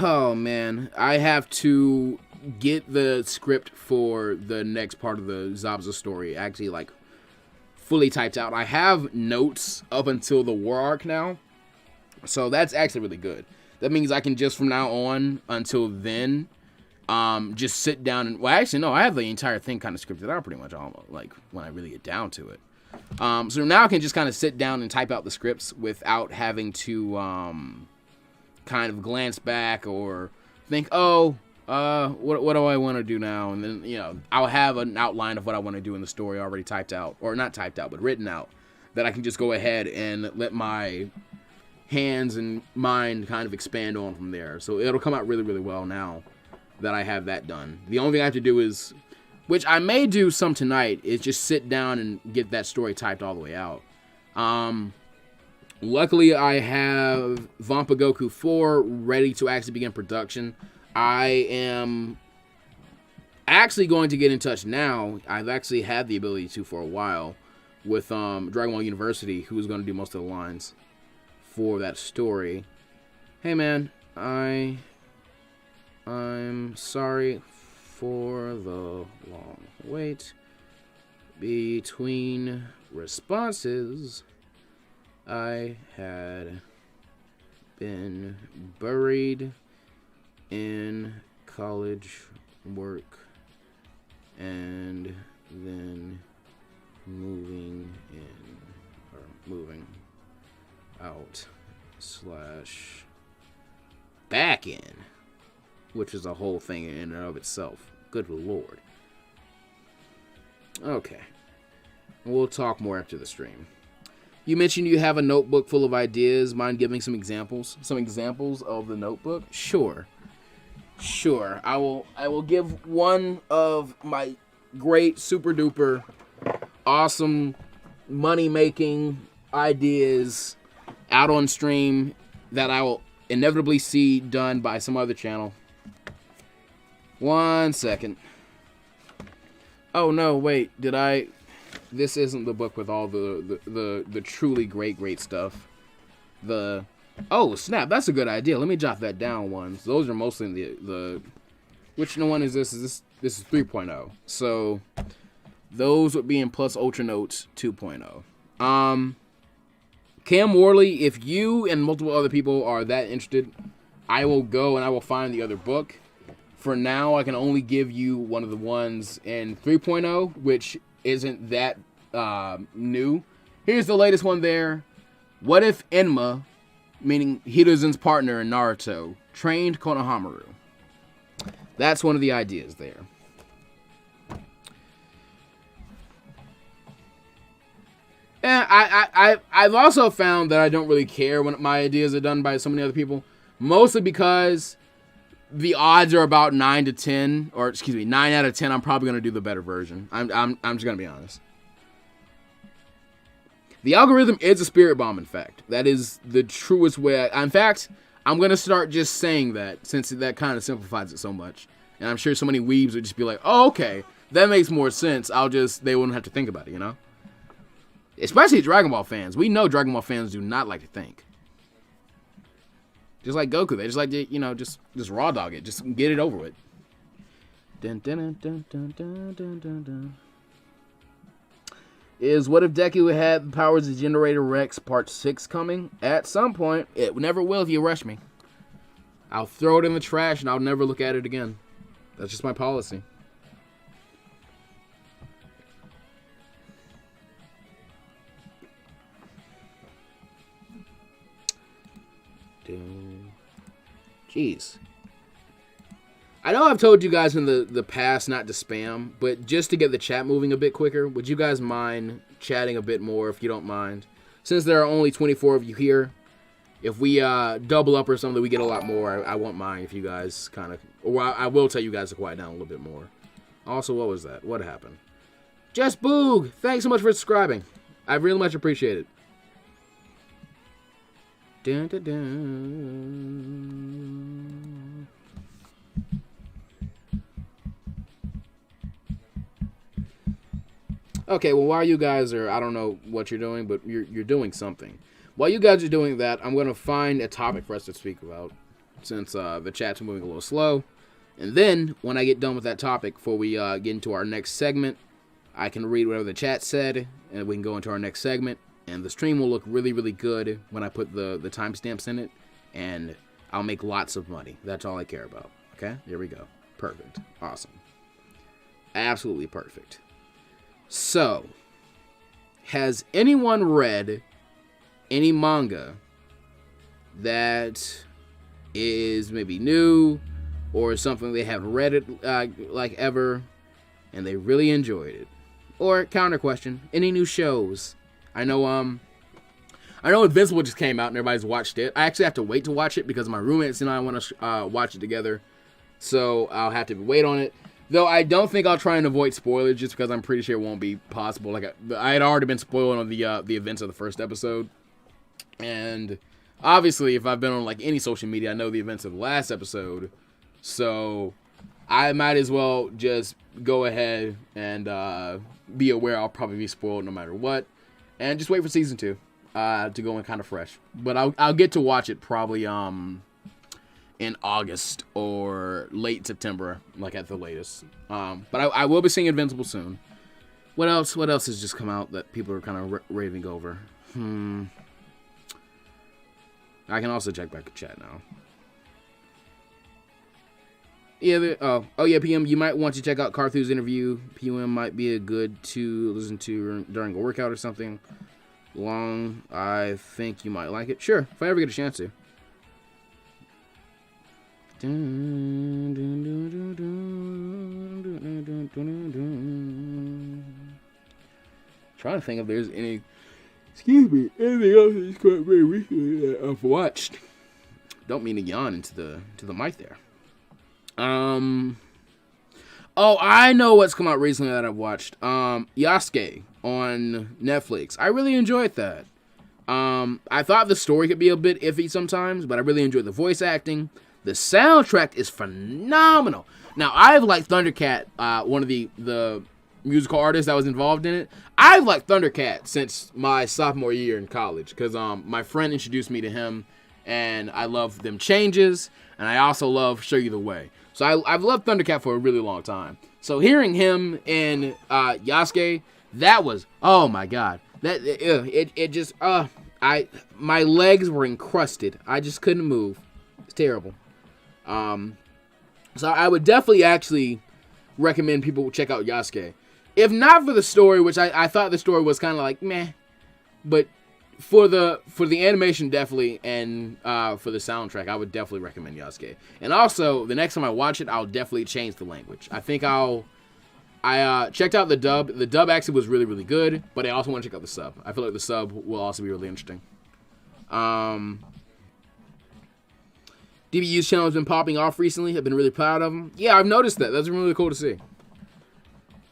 Oh man, I have to get the script for the next part of the Zabza story actually like fully typed out. I have notes up until the war arc now, so that's actually really good. That means I can just from now on until then just sit down and, well, actually no, I have the entire thing kind of scripted out pretty much, almost like when I really get down to it. So now I can just kind of sit down and type out the scripts without having to kind of glance back or think, what do I want to do now? And then, you know, I'll have an outline of what I want to do in the story already typed out, or not typed out, but written out, that I can just go ahead and let my hands and mind kind of expand on from there. So it'll come out really well now that I have that done. The only thing I have to do is, which I may do some tonight, is just sit down and get that story typed all the way out. Luckily, I have Vampa Goku 4 ready to actually begin production. I am actually going to get in touch now. I've actually had the ability to for a while with Dragon Ball University, who's going to do most of the lines for that story. Hey man, I'm sorry for the long wait between responses. I had been buried in college work and then moving out / back in, which is a whole thing in and of itself. Good Lord. Okay. We'll talk more after the stream. You mentioned you have a notebook full of ideas. Mind giving some examples? Some examples of the notebook? Sure. I will give one of my great, super duper, awesome, money-making ideas out on stream that I will inevitably see done by some other channel. 1 second. Oh no, wait, did I... This isn't the book with all the truly great stuff. Oh, snap, that's a good idea. Let me jot that down once. Those are mostly the which one is this? This is 3.0. So those would be in Plus Ultra Notes 2.0. Cam Worley, if you and multiple other people are that interested, I will go and I will find the other book. For now, I can only give you one of the ones in 3.0, which isn't that new. Here's the latest one there. What if Enma, meaning Hiruzen's partner in Naruto, trained Konohamaru? That's one of the ideas there. And I've also found that I don't really care when my ideas are done by so many other people. Mostly because the odds are about 9 to 10, or excuse me, 9 out of 10. I'm probably gonna do the better version. I'm just gonna be honest. The algorithm is a spirit bomb. In fact, that is the truest way. In fact, I'm gonna start just saying that, since that kind of simplifies it so much. And I'm sure so many weebs would just be like, "Oh, okay, that makes more sense." They wouldn't have to think about it, you know. Especially Dragon Ball fans. We know Dragon Ball fans do not like to think. Just like Goku, they just like to, just raw dog it, just get it over with. Dun, dun, dun, dun, dun, dun, dun, dun. Is What If Deku Had the Powers of Generator Rex Part 6 coming? At some point. It never will if you rush me. I'll throw it in the trash and I'll never look at it again. That's just my policy. Jeez. I know I've told you guys in the past not to spam, but just to get the chat moving a bit quicker, would you guys mind chatting a bit more if you don't mind? Since there are only 24 of you here, if we double up or something, we get a lot more. I won't mind if you guys kind of... Or I will tell you guys to quiet down a little bit more. Also, what was that? What happened? Just Boog! Thanks so much for subscribing. I really much appreciate it. Dun, dun, dun. Okay, well, while you guys are... I don't know what you're doing, but you're doing something. While you guys are doing that, I'm going to find a topic for us to speak about, since the chat's moving a little slow. And then, when I get done with that topic, before we get into our next segment, I can read whatever the chat said, and we can go into our next segment. And the stream will look really, really good when I put the timestamps in it, and I'll make lots of money. That's all I care about. Okay? Here we go. Perfect. Awesome. Absolutely perfect. So, has anyone read any manga that is maybe new or something they haven't read it like ever and they really enjoyed it? Or counter question, any new shows? I know Invincible just came out and everybody's watched it. I actually have to wait to watch it because my roommates and I want to watch it together, so I'll have to wait on it. Though I don't think I'll try and avoid spoilers just because I'm pretty sure it won't be possible. Like I had already been spoiled on the events of the first episode. And obviously, if I've been on like any social media, I know the events of the last episode. So I might as well just go ahead and be aware I'll probably be spoiled no matter what. And just wait for season 2 to go in kind of fresh. But I'll get to watch it probably in August or late September, like at the latest. But I will be seeing Invincible soon. What else? What else has just come out that people are kind of raving over? I can also check back the chat now. Yeah, yeah, PM, you might want to check out Carthu's interview. PM might be a good to listen to during a workout or something. Long, I think you might like it. Sure, if I ever get a chance to. Trying to think if there's any... Excuse me, anything else that's quite very recently that I've watched. Don't mean to yawn into the mic there. Oh, I know what's come out recently that I've watched. Yasuke on Netflix. I really enjoyed that. I thought the story could be a bit iffy sometimes, but I really enjoyed the voice acting. The soundtrack is phenomenal. Now, I've liked Thundercat, one of the musical artists that was involved in it. I've liked Thundercat since my sophomore year in college because my friend introduced me to him, and I love them changes, and I also love Show You the Way. So I've loved Thundercat for a really long time. So hearing him in Yasuke, that was, oh my god, that it just my legs were encrusted. I just couldn't move. It's terrible. So I would definitely actually recommend people check out Yasuke. If not for the story, which I thought the story was kind of like meh, but for the animation definitely, and for the soundtrack, I would definitely recommend Yasuke. And also, the next time I watch it, I'll definitely change the language. I think I checked out the dub. The dub actually was really, really good, but I also want to check out the sub. I feel like the sub will also be really interesting. DBU's channel has been popping off recently. I've been really proud of him. Yeah, I've noticed that. That's really cool to see.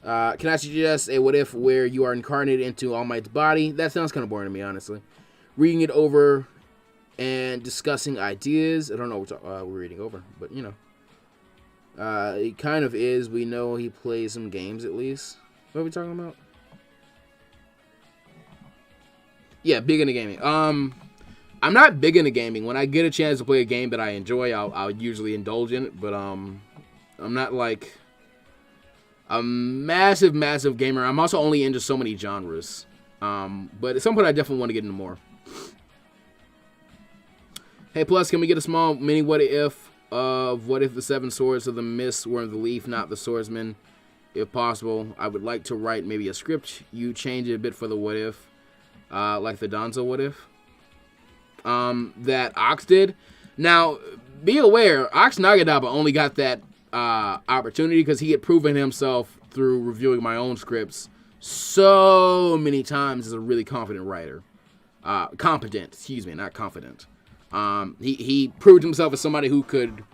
Can I suggest a what if where you are incarnated into All Might's body? That sounds kind of boring to me, honestly. Reading it over and discussing ideas. I don't know what we're reading over, but you know. It kind of is. We know he plays some games at least. What are we talking about? Yeah, big into gaming. I'm not big into gaming. When I get a chance to play a game that I enjoy, I'll usually indulge in it. But I'm not like a massive gamer. I'm also only into so many genres. But at some point, I definitely want to get into more. Hey, plus, can we get a small mini what if of what if the 7 swords of the mist were in the leaf, not the swordsman? If possible, I would like to write maybe a script. You change it a bit for the what if. Like the Donzo what if that Ox did. Now, be aware, Ox Nagadaba only got that opportunity because he had proven himself through reviewing my own scripts so many times as a really confident writer. Competent, excuse me, not confident. He proved himself as somebody who could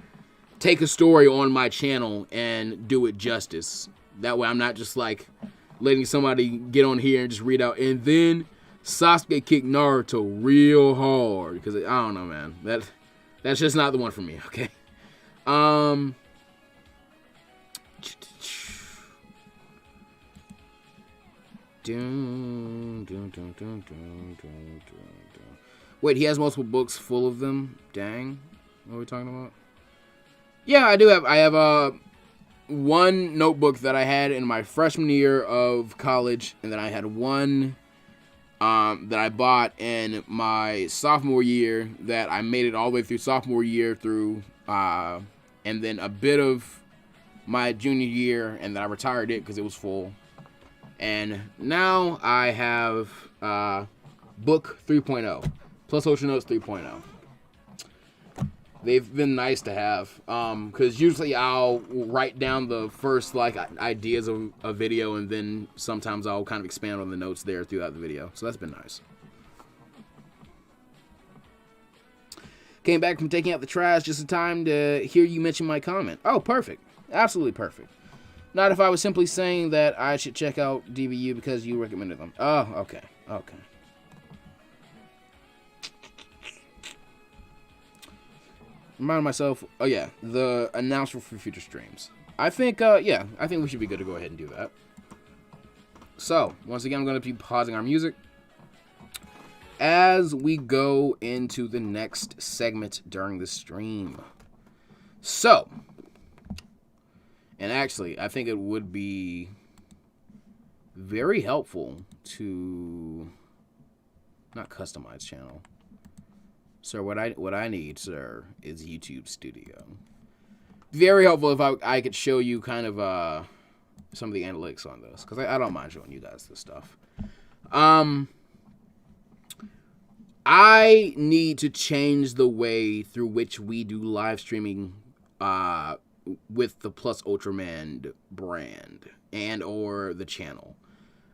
take a story on my channel and do it justice. That way I'm not just like letting somebody get on here and just read out, and then Sasuke kicked Naruto real hard, because I don't know, man. That's just not the one for me. Okay. Wait, he has multiple books full of them. Dang, what are we talking about? Yeah, I do have. I have one notebook that I had in my freshman year of college, and then I had one that I bought in my sophomore year that I made it all the way through sophomore year through, and then a bit of my junior year, and then I retired it because it was full. And now I have book 3.0, plus Ultra Notes 3.0. They've been nice to have, because usually I'll write down the first like ideas of a video, and then sometimes I'll kind of expand on the notes there throughout the video. So that's been nice. Came back from taking out the trash just in time to hear you mention my comment. Oh, perfect. Absolutely perfect. Not if I was simply saying that I should check out DBU because you recommended them. Oh, okay. Okay. Remind myself, oh yeah, the announcement for future streams. I think, yeah, I think we should be good to go ahead and do that. So, once again, I'm going to be pausing our music as we go into the next segment during the stream. So, and actually, I think it would be very helpful to not customize channel. Sir, what I need, sir, is YouTube Studio. Very helpful if I could show you kind of some of the analytics on this, because I don't mind showing you guys this stuff. I need to change the way through which we do live streaming with the Plus Ultraman brand and or the channel.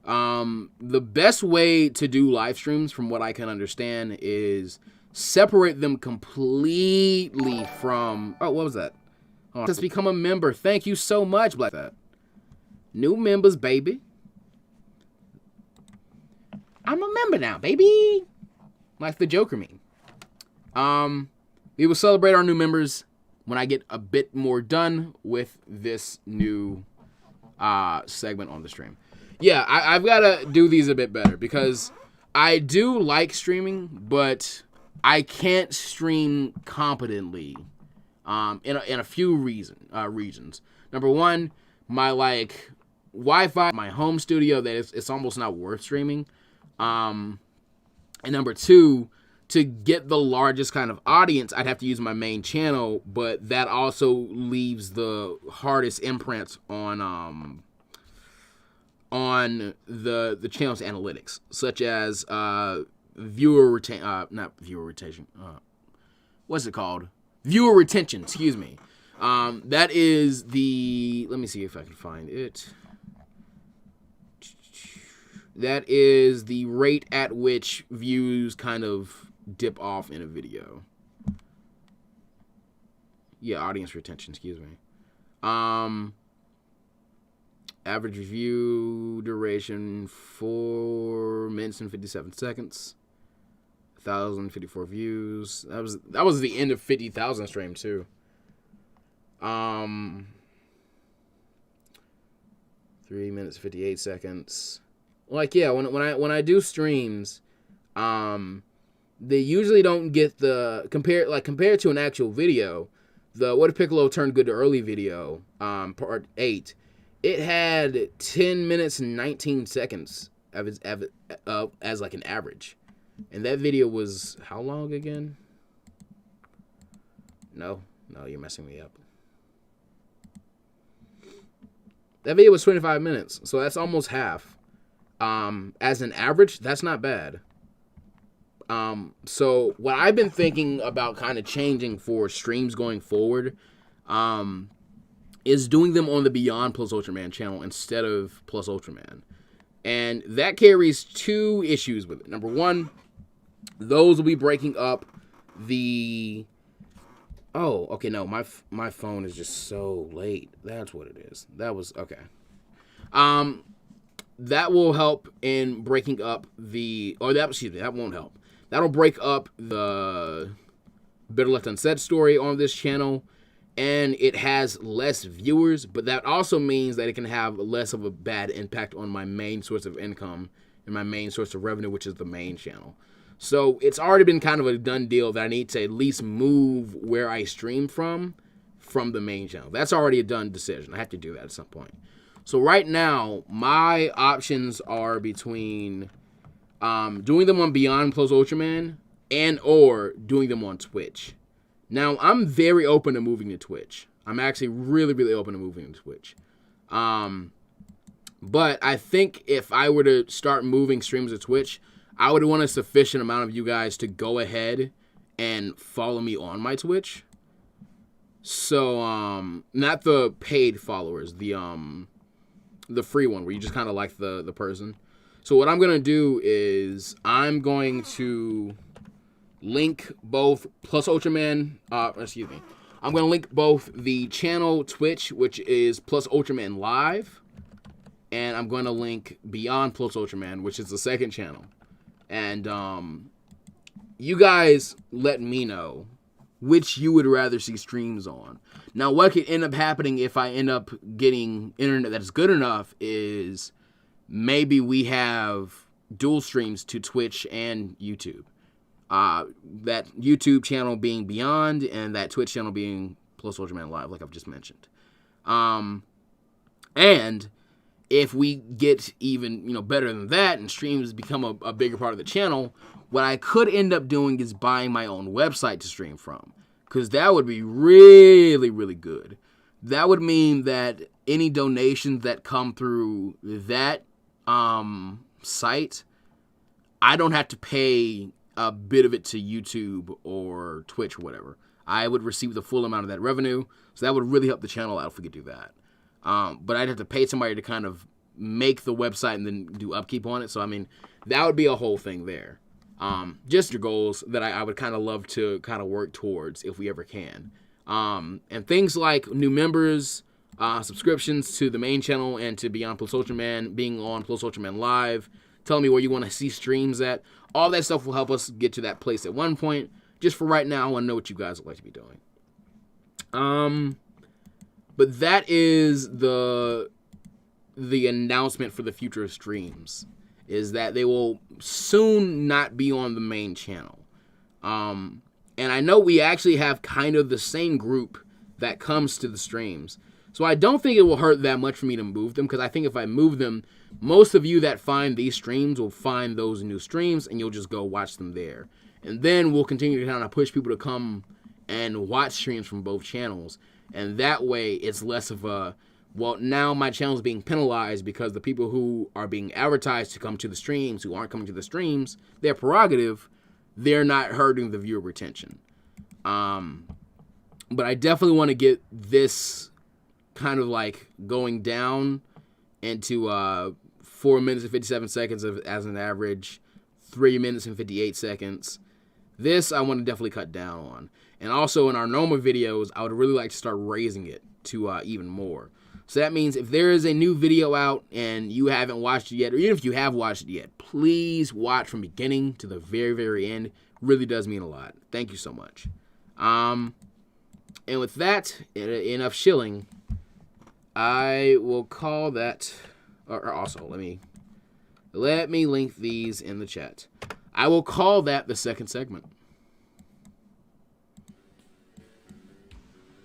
The best way to do live streams, from what I can understand, is separate them completely from... Oh, what was that? Oh, just become a member. Thank you so much, Black. That new members, baby. I'm a member now, baby. Like the Joker meme. We will celebrate our new members when I get a bit more done with this new segment on the stream. Yeah, I've got to do these a bit better, because I do like streaming, but I can't stream competently in a few regions. Number one, my like Wi-Fi, my home studio, that it's almost not worth streaming. And number two, to get the largest kind of audience, I'd have to use my main channel, but that also leaves the hardest imprint on the channel's analytics, such as viewer retention. What's it called? Viewer retention. Excuse me. That is the. Let me see if I can find it. That is the rate at which views kind of dip off in a video. Yeah, audience retention, excuse me. Average review duration 4 minutes and 57 seconds. 1,054 views. That was the end of 50,000 stream too. 3 minutes 58 seconds. Like, yeah, when I do streams, they usually don't get the compared to an actual video. The What If Piccolo Turned Good to Early video, part 8, it had 10 minutes and 19 seconds as like an average. And that video was how long again? No, you're messing me up. That video was 25 minutes, so that's almost half. As an average, that's not bad. So what I've been thinking about kind of changing for streams going forward, is doing them on the Beyond Plus Ultraman channel instead of Plus Ultraman. And that carries two issues with it. Number one, those will be breaking up the... Oh, okay, no, my phone is just so late. That's what it is. That was... Okay. That will help in breaking up the... Or that, excuse me, that won't help. That'll break up the Better Left Unsaid story on this channel, and it has less viewers, but that also means that it can have less of a bad impact on my main source of income and my main source of revenue, which is the main channel. So it's already been kind of a done deal that I need to at least move where I stream from the main channel. That's already a done decision. I have to do that at some point. So right now, my options are between doing them on Beyond Plus Ultraman and or doing them on Twitch. Now, I'm very open to moving to Twitch. I'm actually really, really open to moving to Twitch. But I think if I were to start moving streams to Twitch, I would want a sufficient amount of you guys to go ahead and follow me on my Twitch. So, not the paid followers, the free one where you just kind of like the person. So what I'm going to do is I'm going to link both Plus Ultraman, excuse me. I'm going to link both the channel Twitch, which is Plus Ultraman Live, and I'm going to link Beyond Plus Ultraman, which is the second channel. And you guys let me know which you would rather see streams on. Now, what could end up happening if I end up getting internet that's good enough is maybe we have dual streams to Twitch and YouTube. That YouTube channel being Beyond and that Twitch channel being Plus Ultraman Live, like I've just mentioned. And if we get even, better than that and streams become a bigger part of the channel, what I could end up doing is buying my own website to stream from. Because that would be really, really good. That would mean that any donations that come through that site, I don't have to pay a bit of it to YouTube or Twitch or whatever. I would receive the full amount of that revenue. So that would really help the channel out if we could do that. But I'd have to pay somebody to kind of make the website and then do upkeep on it. So, that would be a whole thing there. Just your goals that I would kind of love to kind of work towards if we ever can. And things like new members, subscriptions to the main channel and to Beyond Plus Ultraman, being on Plus Ultraman Live, telling me where you want to see streams at. All that stuff will help us get to that place at one point. Just for right now, I want to know what you guys would like to be doing. But that is the announcement for the future of streams, is that they will soon not be on the main channel. And I know we actually have kind of the same group that comes to the streams. So I don't think it will hurt that much for me to move them, because I think if I move them, most of you that find these streams will find those new streams, and you'll just go watch them there. And then we'll continue to kind of push people to come and watch streams from both channels. And that way, it's less of a, well, now my channel is being penalized because the people who are being advertised to come to the streams, who aren't coming to the streams, their prerogative, they're not hurting the viewer retention. But I definitely want to get this kind of like going down into 4 minutes and 57 seconds as an average, 3 minutes and 58 seconds. This I want to definitely cut down on. And also in our normal videos, I would really like to start raising it to even more. So that means if there is a new video out and you haven't watched it yet, or even if you have watched it yet, please watch from beginning to the very, very end. It really does mean a lot. Thank you so much. And with that, enough shilling. I will call that, or also let me link these in the chat. I will call that the second segment.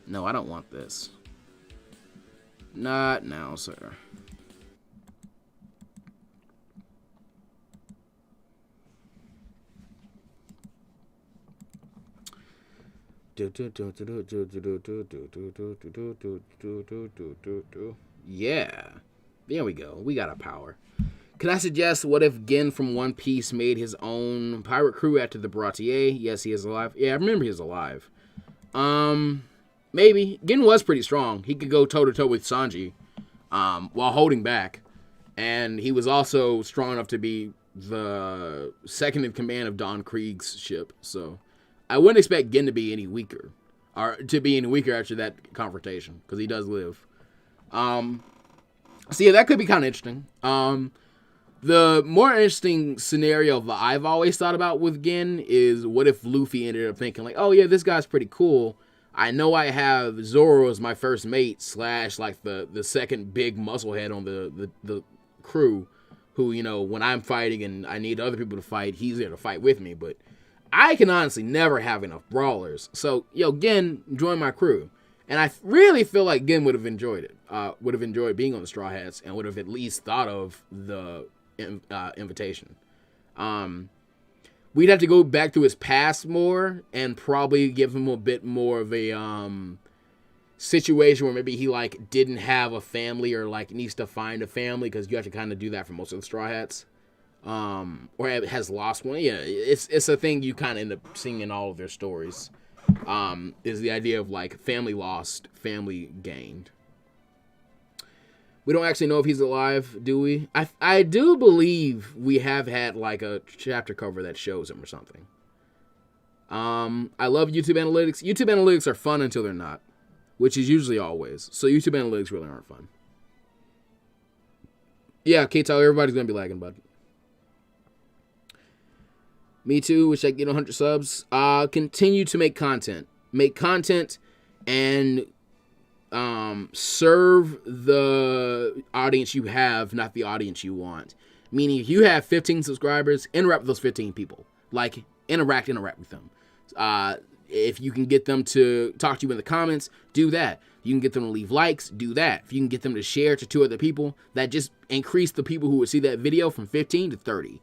No, I don't want this. Not now, sir. Yeah. There we go. We got a power. Can I suggest, what if Gin from One Piece made his own pirate crew after the Baratier? Yes, he is alive. Yeah, I remember he is alive. Maybe. Gin was pretty strong. He could go toe-to-toe with Sanji while holding back. And he was also strong enough to be the second in command of Don Krieg's ship. So I wouldn't expect Gin to be any weaker. Or to be any weaker after that confrontation. Because he does live. So yeah, that could be kind of interesting. The more interesting scenario that I've always thought about with Gin is, what if Luffy ended up thinking like, oh yeah, this guy's pretty cool. I know I have Zoro as my first mate / like the second big musclehead on the crew, who, you know, when I'm fighting and I need other people to fight, he's there to fight with me. But I can honestly never have enough brawlers. So, yo, Gin, join my crew. And I really feel like Gin would have enjoyed it. Would have enjoyed being on the Straw Hats and would have at least thought of the invitation. We'd have to go back to his past more and probably give him a bit more of a situation where maybe he like didn't have a family or like needs to find a family, because you have to kind of do that for most of the Straw Hats. Or has lost one. Yeah, it's a thing you kind of end up seeing in all of their stories. Is the idea of like family lost, family gained. We don't actually know if he's alive, do we? I do believe we have had like a chapter cover that shows him or something. I love YouTube analytics. YouTube analytics are fun until they're not, which is usually always. So YouTube analytics really aren't fun. Yeah, K-Tal, everybody's gonna be lagging, bud. Me too. Wish I could get 100 subs. Continue to make content. Make content and serve the audience you have, not the audience you want. Meaning, if you have 15 subscribers, interact with those 15 people. Like, interact with them. If you can get them to talk to you in the comments, do that. If you can get them to leave likes, do that. If you can get them to share to 2 other people, that just increase the people who would see that video from 15 to 30.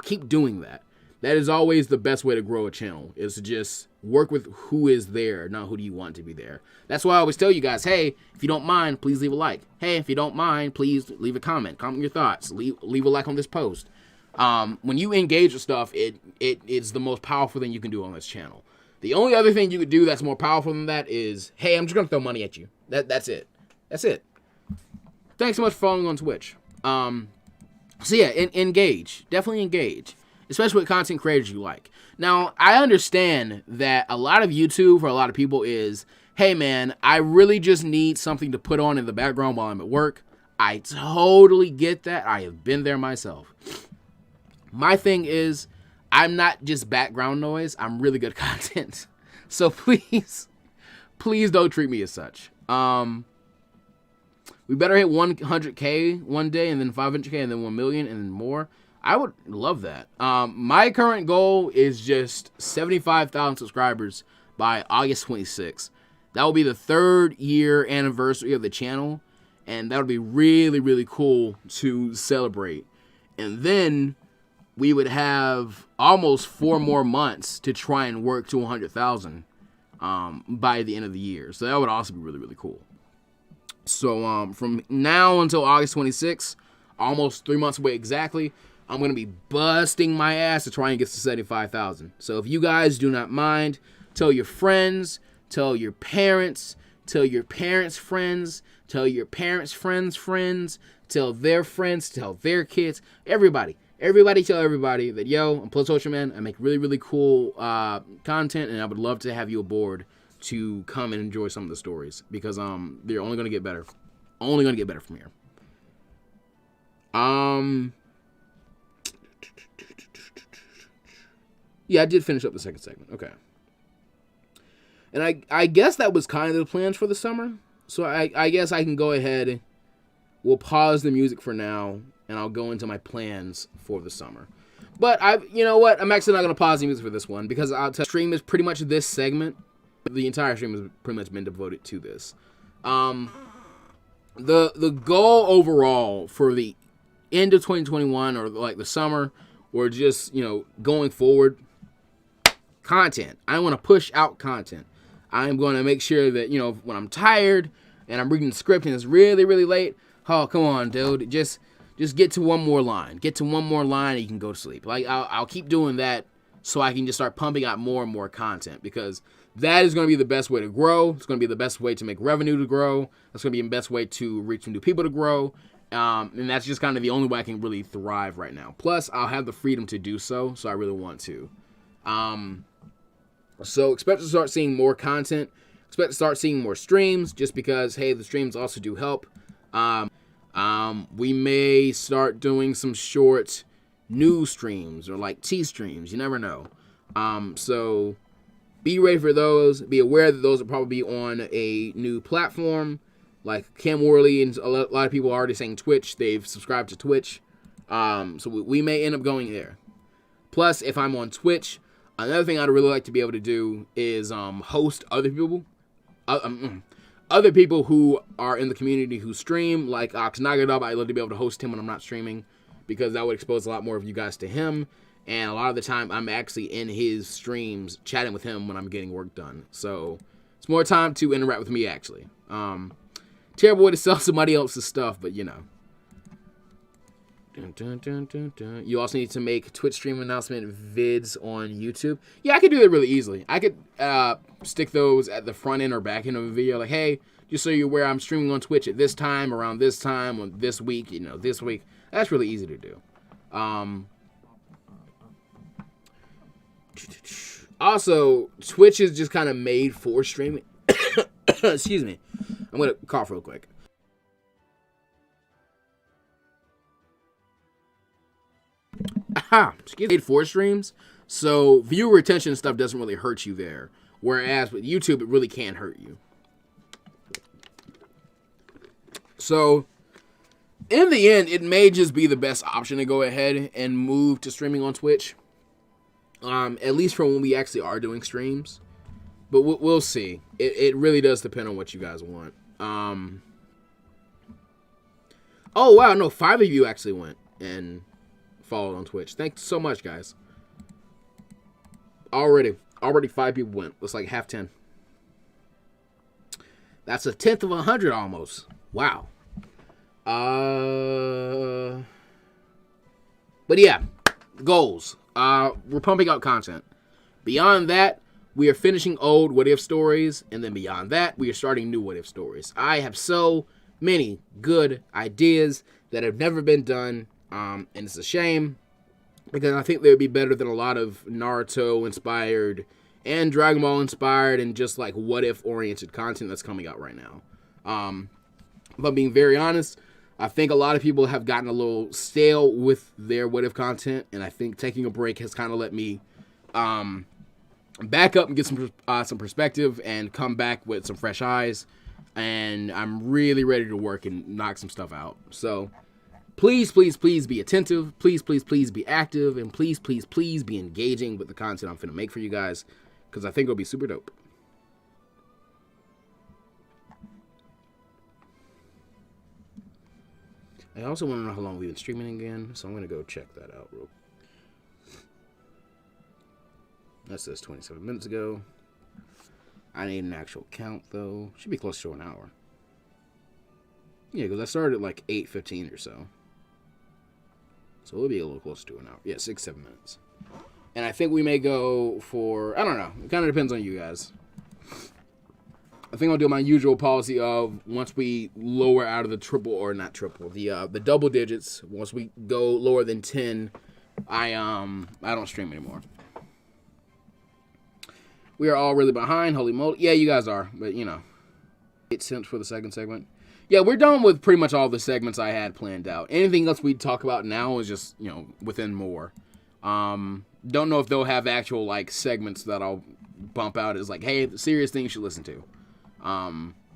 Keep doing that. That is always the best way to grow a channel, is to just work with who is there, not who do you want to be there. That's why I always tell you guys, hey, if you don't mind, please leave a like. Hey, if you don't mind, please leave a comment. Comment your thoughts. Leave a like on this post. When you engage with stuff, it's the most powerful thing you can do on this channel. The only other thing you could do that's more powerful than that is, hey, I'm just going to throw money at you. That's it. That's it. Thanks so much for following on Twitch. So yeah, engage. Definitely engage. Especially with content creators you like. Now, I understand that a lot of YouTube for a lot of people is, hey man, I really just need something to put on in the background while I'm at work. I totally get that. I have been there myself. My thing is, I'm not just background noise. I'm really good content. So please don't treat me as such. We better hit 100K one day, and then 500K, and then 1 million, and then more. I would love that. My current goal is just 75,000 subscribers by August 26th. That will be the 3rd year anniversary of the channel, and that would be really, really cool to celebrate. And then we would have almost 4 more months to try and work to 100,000 by the end of the year. So that would also be really, really cool. So from now until August 26th, almost 3 months away exactly, I'm going to be busting my ass to try and get to 75,000. So if you guys do not mind, tell your friends, tell your parents, tell your parents' friends, tell your parents' friends' friends, tell their friends, tell their kids, everybody. everybody tell everybody that, yo, I'm Plus Ultra Man. I make really, really cool content, and I would love to have you aboard to come and enjoy some of the stories, because they're only going to get better. Only going to get better from here. Yeah, I did finish up the second segment. Okay. And I guess that was kind of the plans for the summer. So I guess I can go ahead. We'll pause the music for now, and I'll go into my plans for the summer. But you know what? I'm actually not going to pause the music for this one, because I'll tell you, stream is pretty much this segment. The entire stream has pretty much been devoted to this. The goal overall for the end of 2021, or like the summer, or just, you know, going forward, content. I want to push out content. I'm going to make sure that, you know, when I'm tired and I'm reading the script and it's really, really late, oh, come on, dude, just get to one more line. Get to one more line and you can go to sleep. Like, I'll keep doing that so I can just start pumping out more and more content, because that is going to be the best way to grow. It's going to be the best way to make revenue to grow. That's going to be the best way to reach new people to grow. And that's just kind of the only way I can really thrive right now. Plus, I'll have the freedom to do so I really want to. So expect to start seeing more content. Expect to start seeing more streams, just because, hey, the streams also do help. We may start doing some short news streams, or like tea streams. You never know. So be ready for those. Be aware that those will probably be on a new platform. Like Cam Worley and a lot of people are already saying Twitch. They've subscribed to Twitch. So we may end up going there. Plus, if I'm on Twitch, another thing I'd really like to be able to do is host other people. Other people who are in the community who stream, like Oxnagadub. I'd love to be able to host him when I'm not streaming, because that would expose a lot more of you guys to him. And a lot of the time, I'm actually in his streams chatting with him when I'm getting work done. So it's more time to interact with me, actually. Terrible way to sell somebody else's stuff, but you know. You also need to make Twitch stream announcement vids on YouTube. Yeah, I could do that really easily. I could stick those at the front end or back end of a video. Like, hey, just so you're aware, I'm streaming on Twitch at this time, around this time, on this week, you know, this week. That's really easy to do. Also, Twitch is just kind of made for streaming. Excuse me. I'm going to cough real quick. Excuse me. Made for streams, so viewer retention stuff doesn't really hurt you there. Whereas with YouTube, it really can hurt you. So, in the end, it may just be the best option to go ahead and move to streaming on Twitch. At least for when we actually are doing streams. But we'll see. It really does depend on what you guys want. Oh, wow. No, 5 of you actually went and followed on Twitch. Thanks so much, guys. Already 5 people went. It's like half 10. That's a 10th of 100 almost. Wow. But yeah, goals. We're pumping out content. Beyond that, we are finishing old what if stories, and then beyond that, we are starting new what if stories. I have so many good ideas that have never been done, and it's a shame, because I think they would be better than a lot of Naruto inspired and Dragon Ball inspired and just like what if oriented content that's coming out right now. But being very honest, I think a lot of people have gotten a little stale with their what if content, and I think taking a break has kind of let me back up and get some perspective and come back with some fresh eyes. And I'm really ready to work and knock some stuff out. So please, please, please be attentive. Please, please, please be active. And please, please, please be engaging with the content I'm finna make for you guys, because I think it'll be super dope. I also want to know how long we've been streaming again, so I'm going to go check that out real quick. That says 27 minutes ago. I need an actual count, though. Should be close to an hour. Yeah, because I started at like 8:15 or so. So it'll be a little closer to an hour. Yeah, 6-7 minutes. And I think we may go for, I don't know. It kind of depends on you guys. I think I'll do my usual policy of once we lower out of the triple, or not triple, the double digits, once we go lower than 10, I don't stream anymore. We are all really behind. Holy moly. Yeah, you guys are, but you know. 8 cents for the second segment. Yeah, we're done with pretty much all the segments I had planned out. Anything else we talk about now is just, you know, within more. Don't know if they'll have actual, like, segments that I'll bump out as, like, hey, serious thing you should listen to.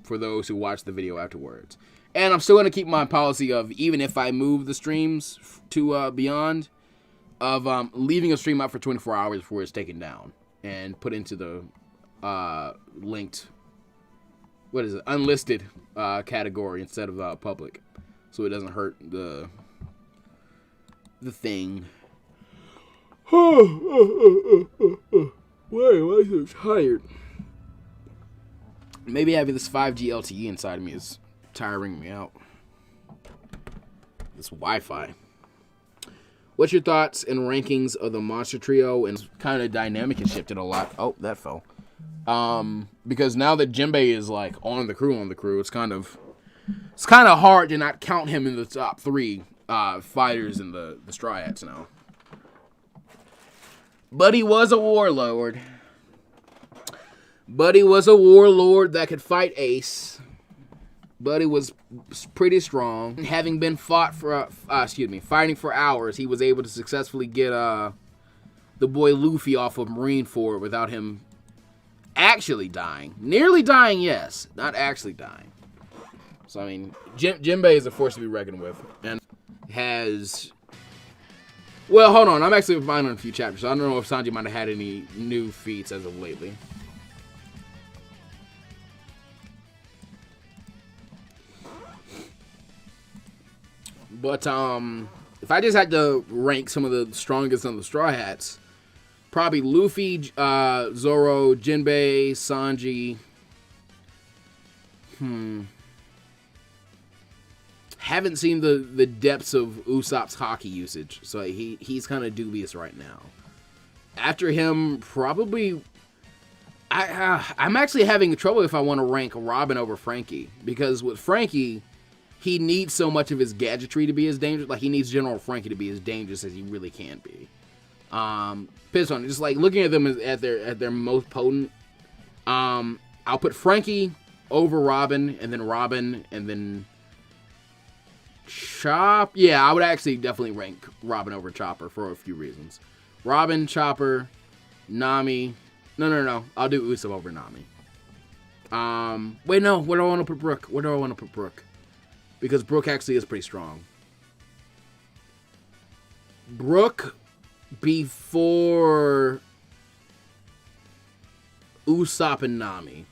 For those who watch the video afterwards. And I'm still going to keep my policy of, even if I move the streams to beyond, of leaving a stream up for 24 hours before it's taken down. And put into the linked, what is it, unlisted category instead of public. So it doesn't hurt the thing. Why am I so tired? Maybe having this 5G LTE inside of me is tiring me out. This Wi-Fi. What's your thoughts and rankings of the Monster Trio? And kind of dynamic and shifted a lot. Oh, that fell. Because now that Jinbei is like on the crew, it's kind of hard to not count him in the top 3 fighters in the Straw Hats now. But he was a warlord. Buddy was a warlord that could fight Ace. Buddy was pretty strong. Having been fighting for hours, he was able to successfully get the boy Luffy off of Marineford without him actually dying. Nearly dying, yes. Not actually dying. So, I mean, Jinbei is a force to be reckoned with. And has... Well, hold on. I'm actually behind on a few chapters, so I don't know if Sanji might have had any new feats as of lately. But, if I just had to rank some of the strongest of the Straw Hats, probably Luffy, Zoro, Jinbei, Sanji. Haven't seen the depths of Usopp's hockey usage, so he's kind of dubious right now. After him, probably... I'm actually having trouble if I want to rank Robin over Frankie, because with Frankie... He needs so much of his gadgetry to be as dangerous. Like, he needs General Frankie to be as dangerous as he really can be. Pissed on it. Just, like, looking at them at their most potent. I'll put Frankie over Robin, and then Chop. Yeah, I would actually definitely rank Robin over Chopper for a few reasons. Robin, Chopper, Nami. No. I'll do Usopp over Nami. Wait, no. Where do I want to put Brook? Because Brook actually is pretty strong. Brook before Usopp and Nami.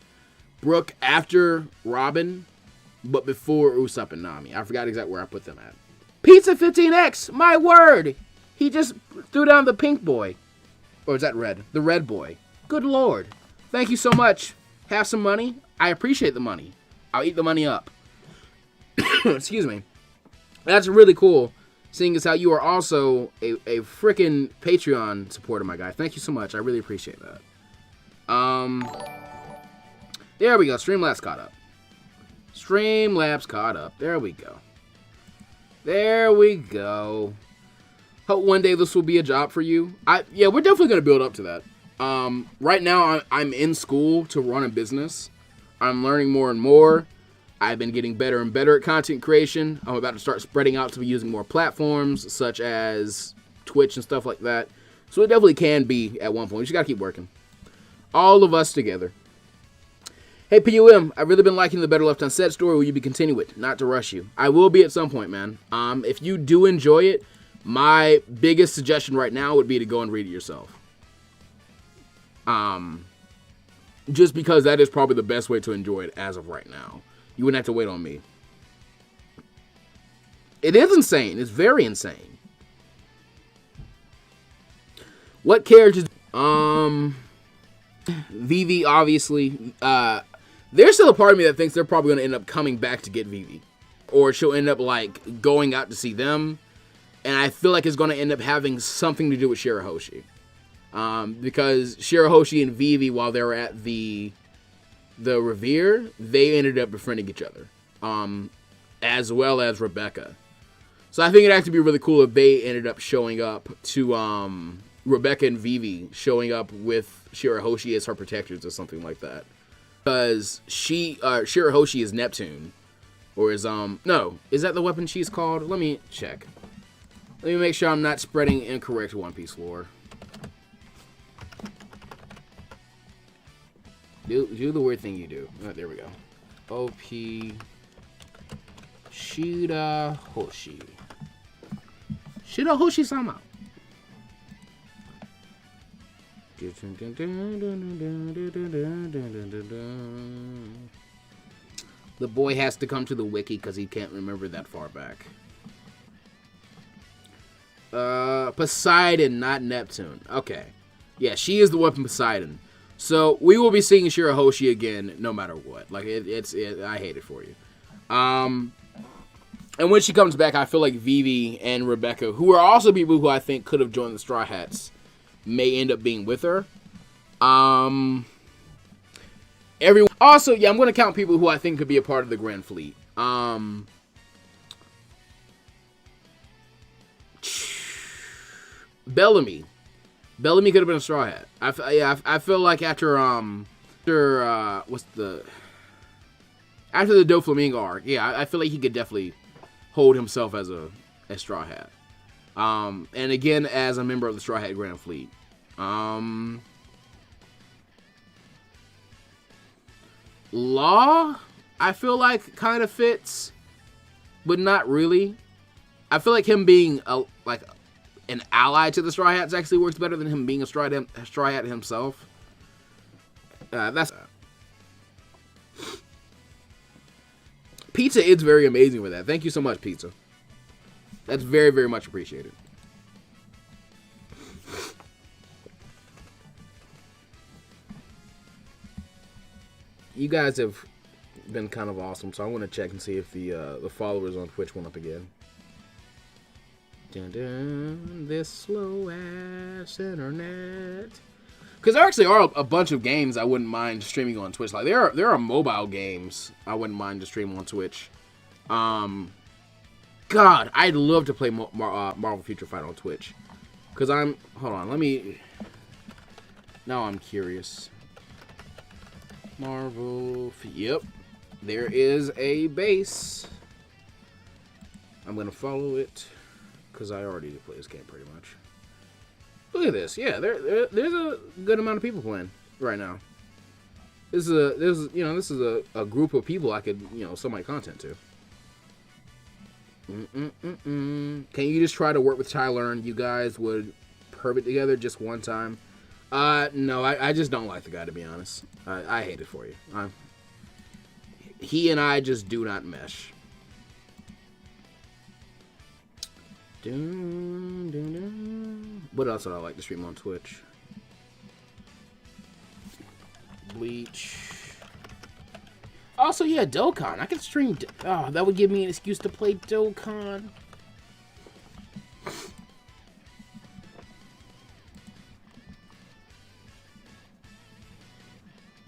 Brook after Robin, but before Usopp and Nami. I forgot exactly where I put them at. Pizza 15X! My word! He just threw down the pink boy. Or is that red? The red boy. Good lord. Thank you so much. Have some money? I appreciate the money. I'll eat the money up. Excuse me. That's really cool, seeing as how you are also a freaking Patreon supporter, my guy. Thank you so much. I really appreciate that. There we go. Streamlabs caught up. There we go. Hope one day this will be a job for you. Yeah, we're definitely going to build up to that. Right now, I'm in school to run a business. I'm learning more and more. I've been getting better and better at content creation. I'm about to start spreading out to be using more platforms, such as Twitch and stuff like that. So it definitely can be at one point. You just gotta keep working. All of us together. Hey, PUM, I've really been liking the Better Left Unsaid story. Will you be continue it? Not to rush you. I will be at some point, man. If you do enjoy it, my biggest suggestion right now would be to go and read it yourself. Just because that is probably the best way to enjoy it as of right now. You wouldn't have to wait on me. It is insane. It's very insane. What characters? Vivi, obviously. There's still a part of me that thinks they're probably going to end up coming back to get Vivi. Or she'll end up, like, going out to see them. And I feel like it's going to end up having something to do with Shirahoshi. Because Shirahoshi and Vivi, while they were at the Revere, they ended up befriending each other, as well as Rebecca. So I think it'd actually be really cool if they ended up showing up to Rebecca and Vivi showing up with Shirahoshi as her protectors or something like that. Because Shirahoshi is Neptune. Or is, no. Is that the weapon she's called? Let me check. Let me make sure I'm not spreading incorrect One Piece lore. Do the weird thing you do. Oh, there we go. OP Shirahoshi. Shirahoshi-sama. The boy has to come to the wiki because he can't remember that far back. Poseidon, not Neptune. Okay. Yeah, she is the weapon Poseidon. So we will be seeing Shirahoshi again no matter what. Like, I hate it for you. And when she comes back, I feel like Vivi and Rebecca, who are also people who I think could have joined the Straw Hats, may end up being with her. Everyone. Also, yeah, I'm going to count people who I think could be a part of the Grand Fleet. Bellamy. Bellamy could have been a Straw Hat. I feel like after the Doflamingo arc, yeah, I feel like he could definitely hold himself as a Straw Hat. And again, as a member of the Straw Hat Grand Fleet. Law, I feel like kind of fits, but not really. I feel like him being an ally to the Straw Hats actually works better than him being a Straw Hat himself. Pizza is very amazing with that. Thank you so much, Pizza. That's very, very much appreciated. You guys have been kind of awesome, so I want to check and see if the followers on Twitch went up again. Dun dun, this slow ass internet. Because there actually are a bunch of games I wouldn't mind streaming on Twitch. Like there are mobile games I wouldn't mind to stream on Twitch. God, I'd love to play Marvel Future Fight on Twitch. Because hold on, now I'm curious. Yep, there is a base. I'm going to follow it. Because I already play this game pretty much. Look at this. Yeah, there's a good amount of people playing right now. This is a group of people I could, sell my content to. Can you just try to work with Tyler and you guys would perv it together just one time? No, I just don't like the guy, to be honest. I hate it for you. He and I just do not mesh. What else would I like to stream on Twitch? Bleach. Also, yeah, Dokkan. I could stream. Oh, that would give me an excuse to play Dokkan.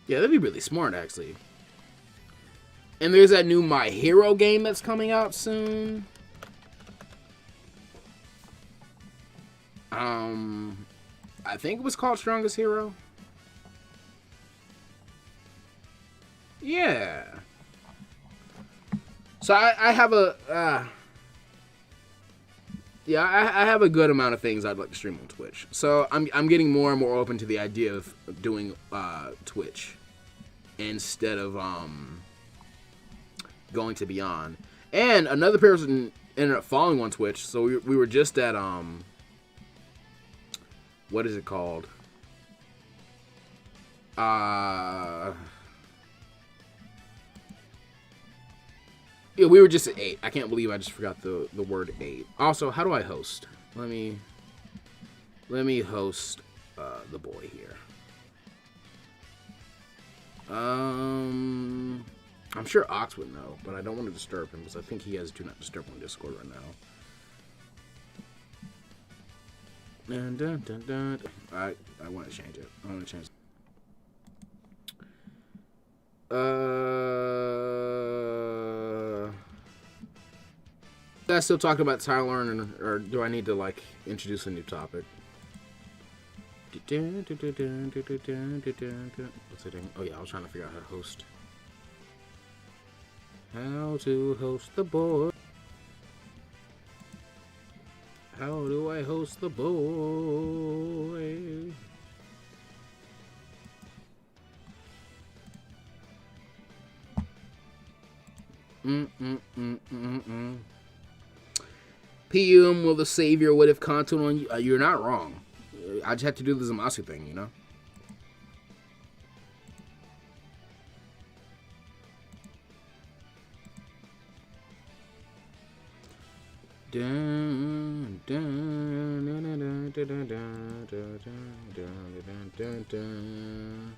Yeah, that'd be really smart, actually. And there's that new My Hero game that's coming out soon. I think it was called Strongest Hero. Yeah. So I have I have a good amount of things I'd like to stream on Twitch. So I'm getting more and more open to the idea of doing Twitch instead of going to Beyond. And another person ended up following on Twitch. So we were just at what is it called? Yeah, we were just at 8. I can't believe I just forgot the word 8. Also, how do I host? Let me host the boy here. I'm sure Ox would know, but I don't want to disturb him because I think he has Do Not Disturb on Discord right now. Dun, dun, dun, dun. I want to change it. I want to change it. guys still talking about Tyler, or do I need to like introduce a new topic? What's it doing? Oh yeah, I was trying to figure out how to host. How to host the boy? How do I host the boy? PM, will the savior what if content on you? You're not wrong. I just had to do the Zamasu thing, you know? Dun, dun, dun, dun, dun, dun, dun, dun, dun, dun, dun, dun.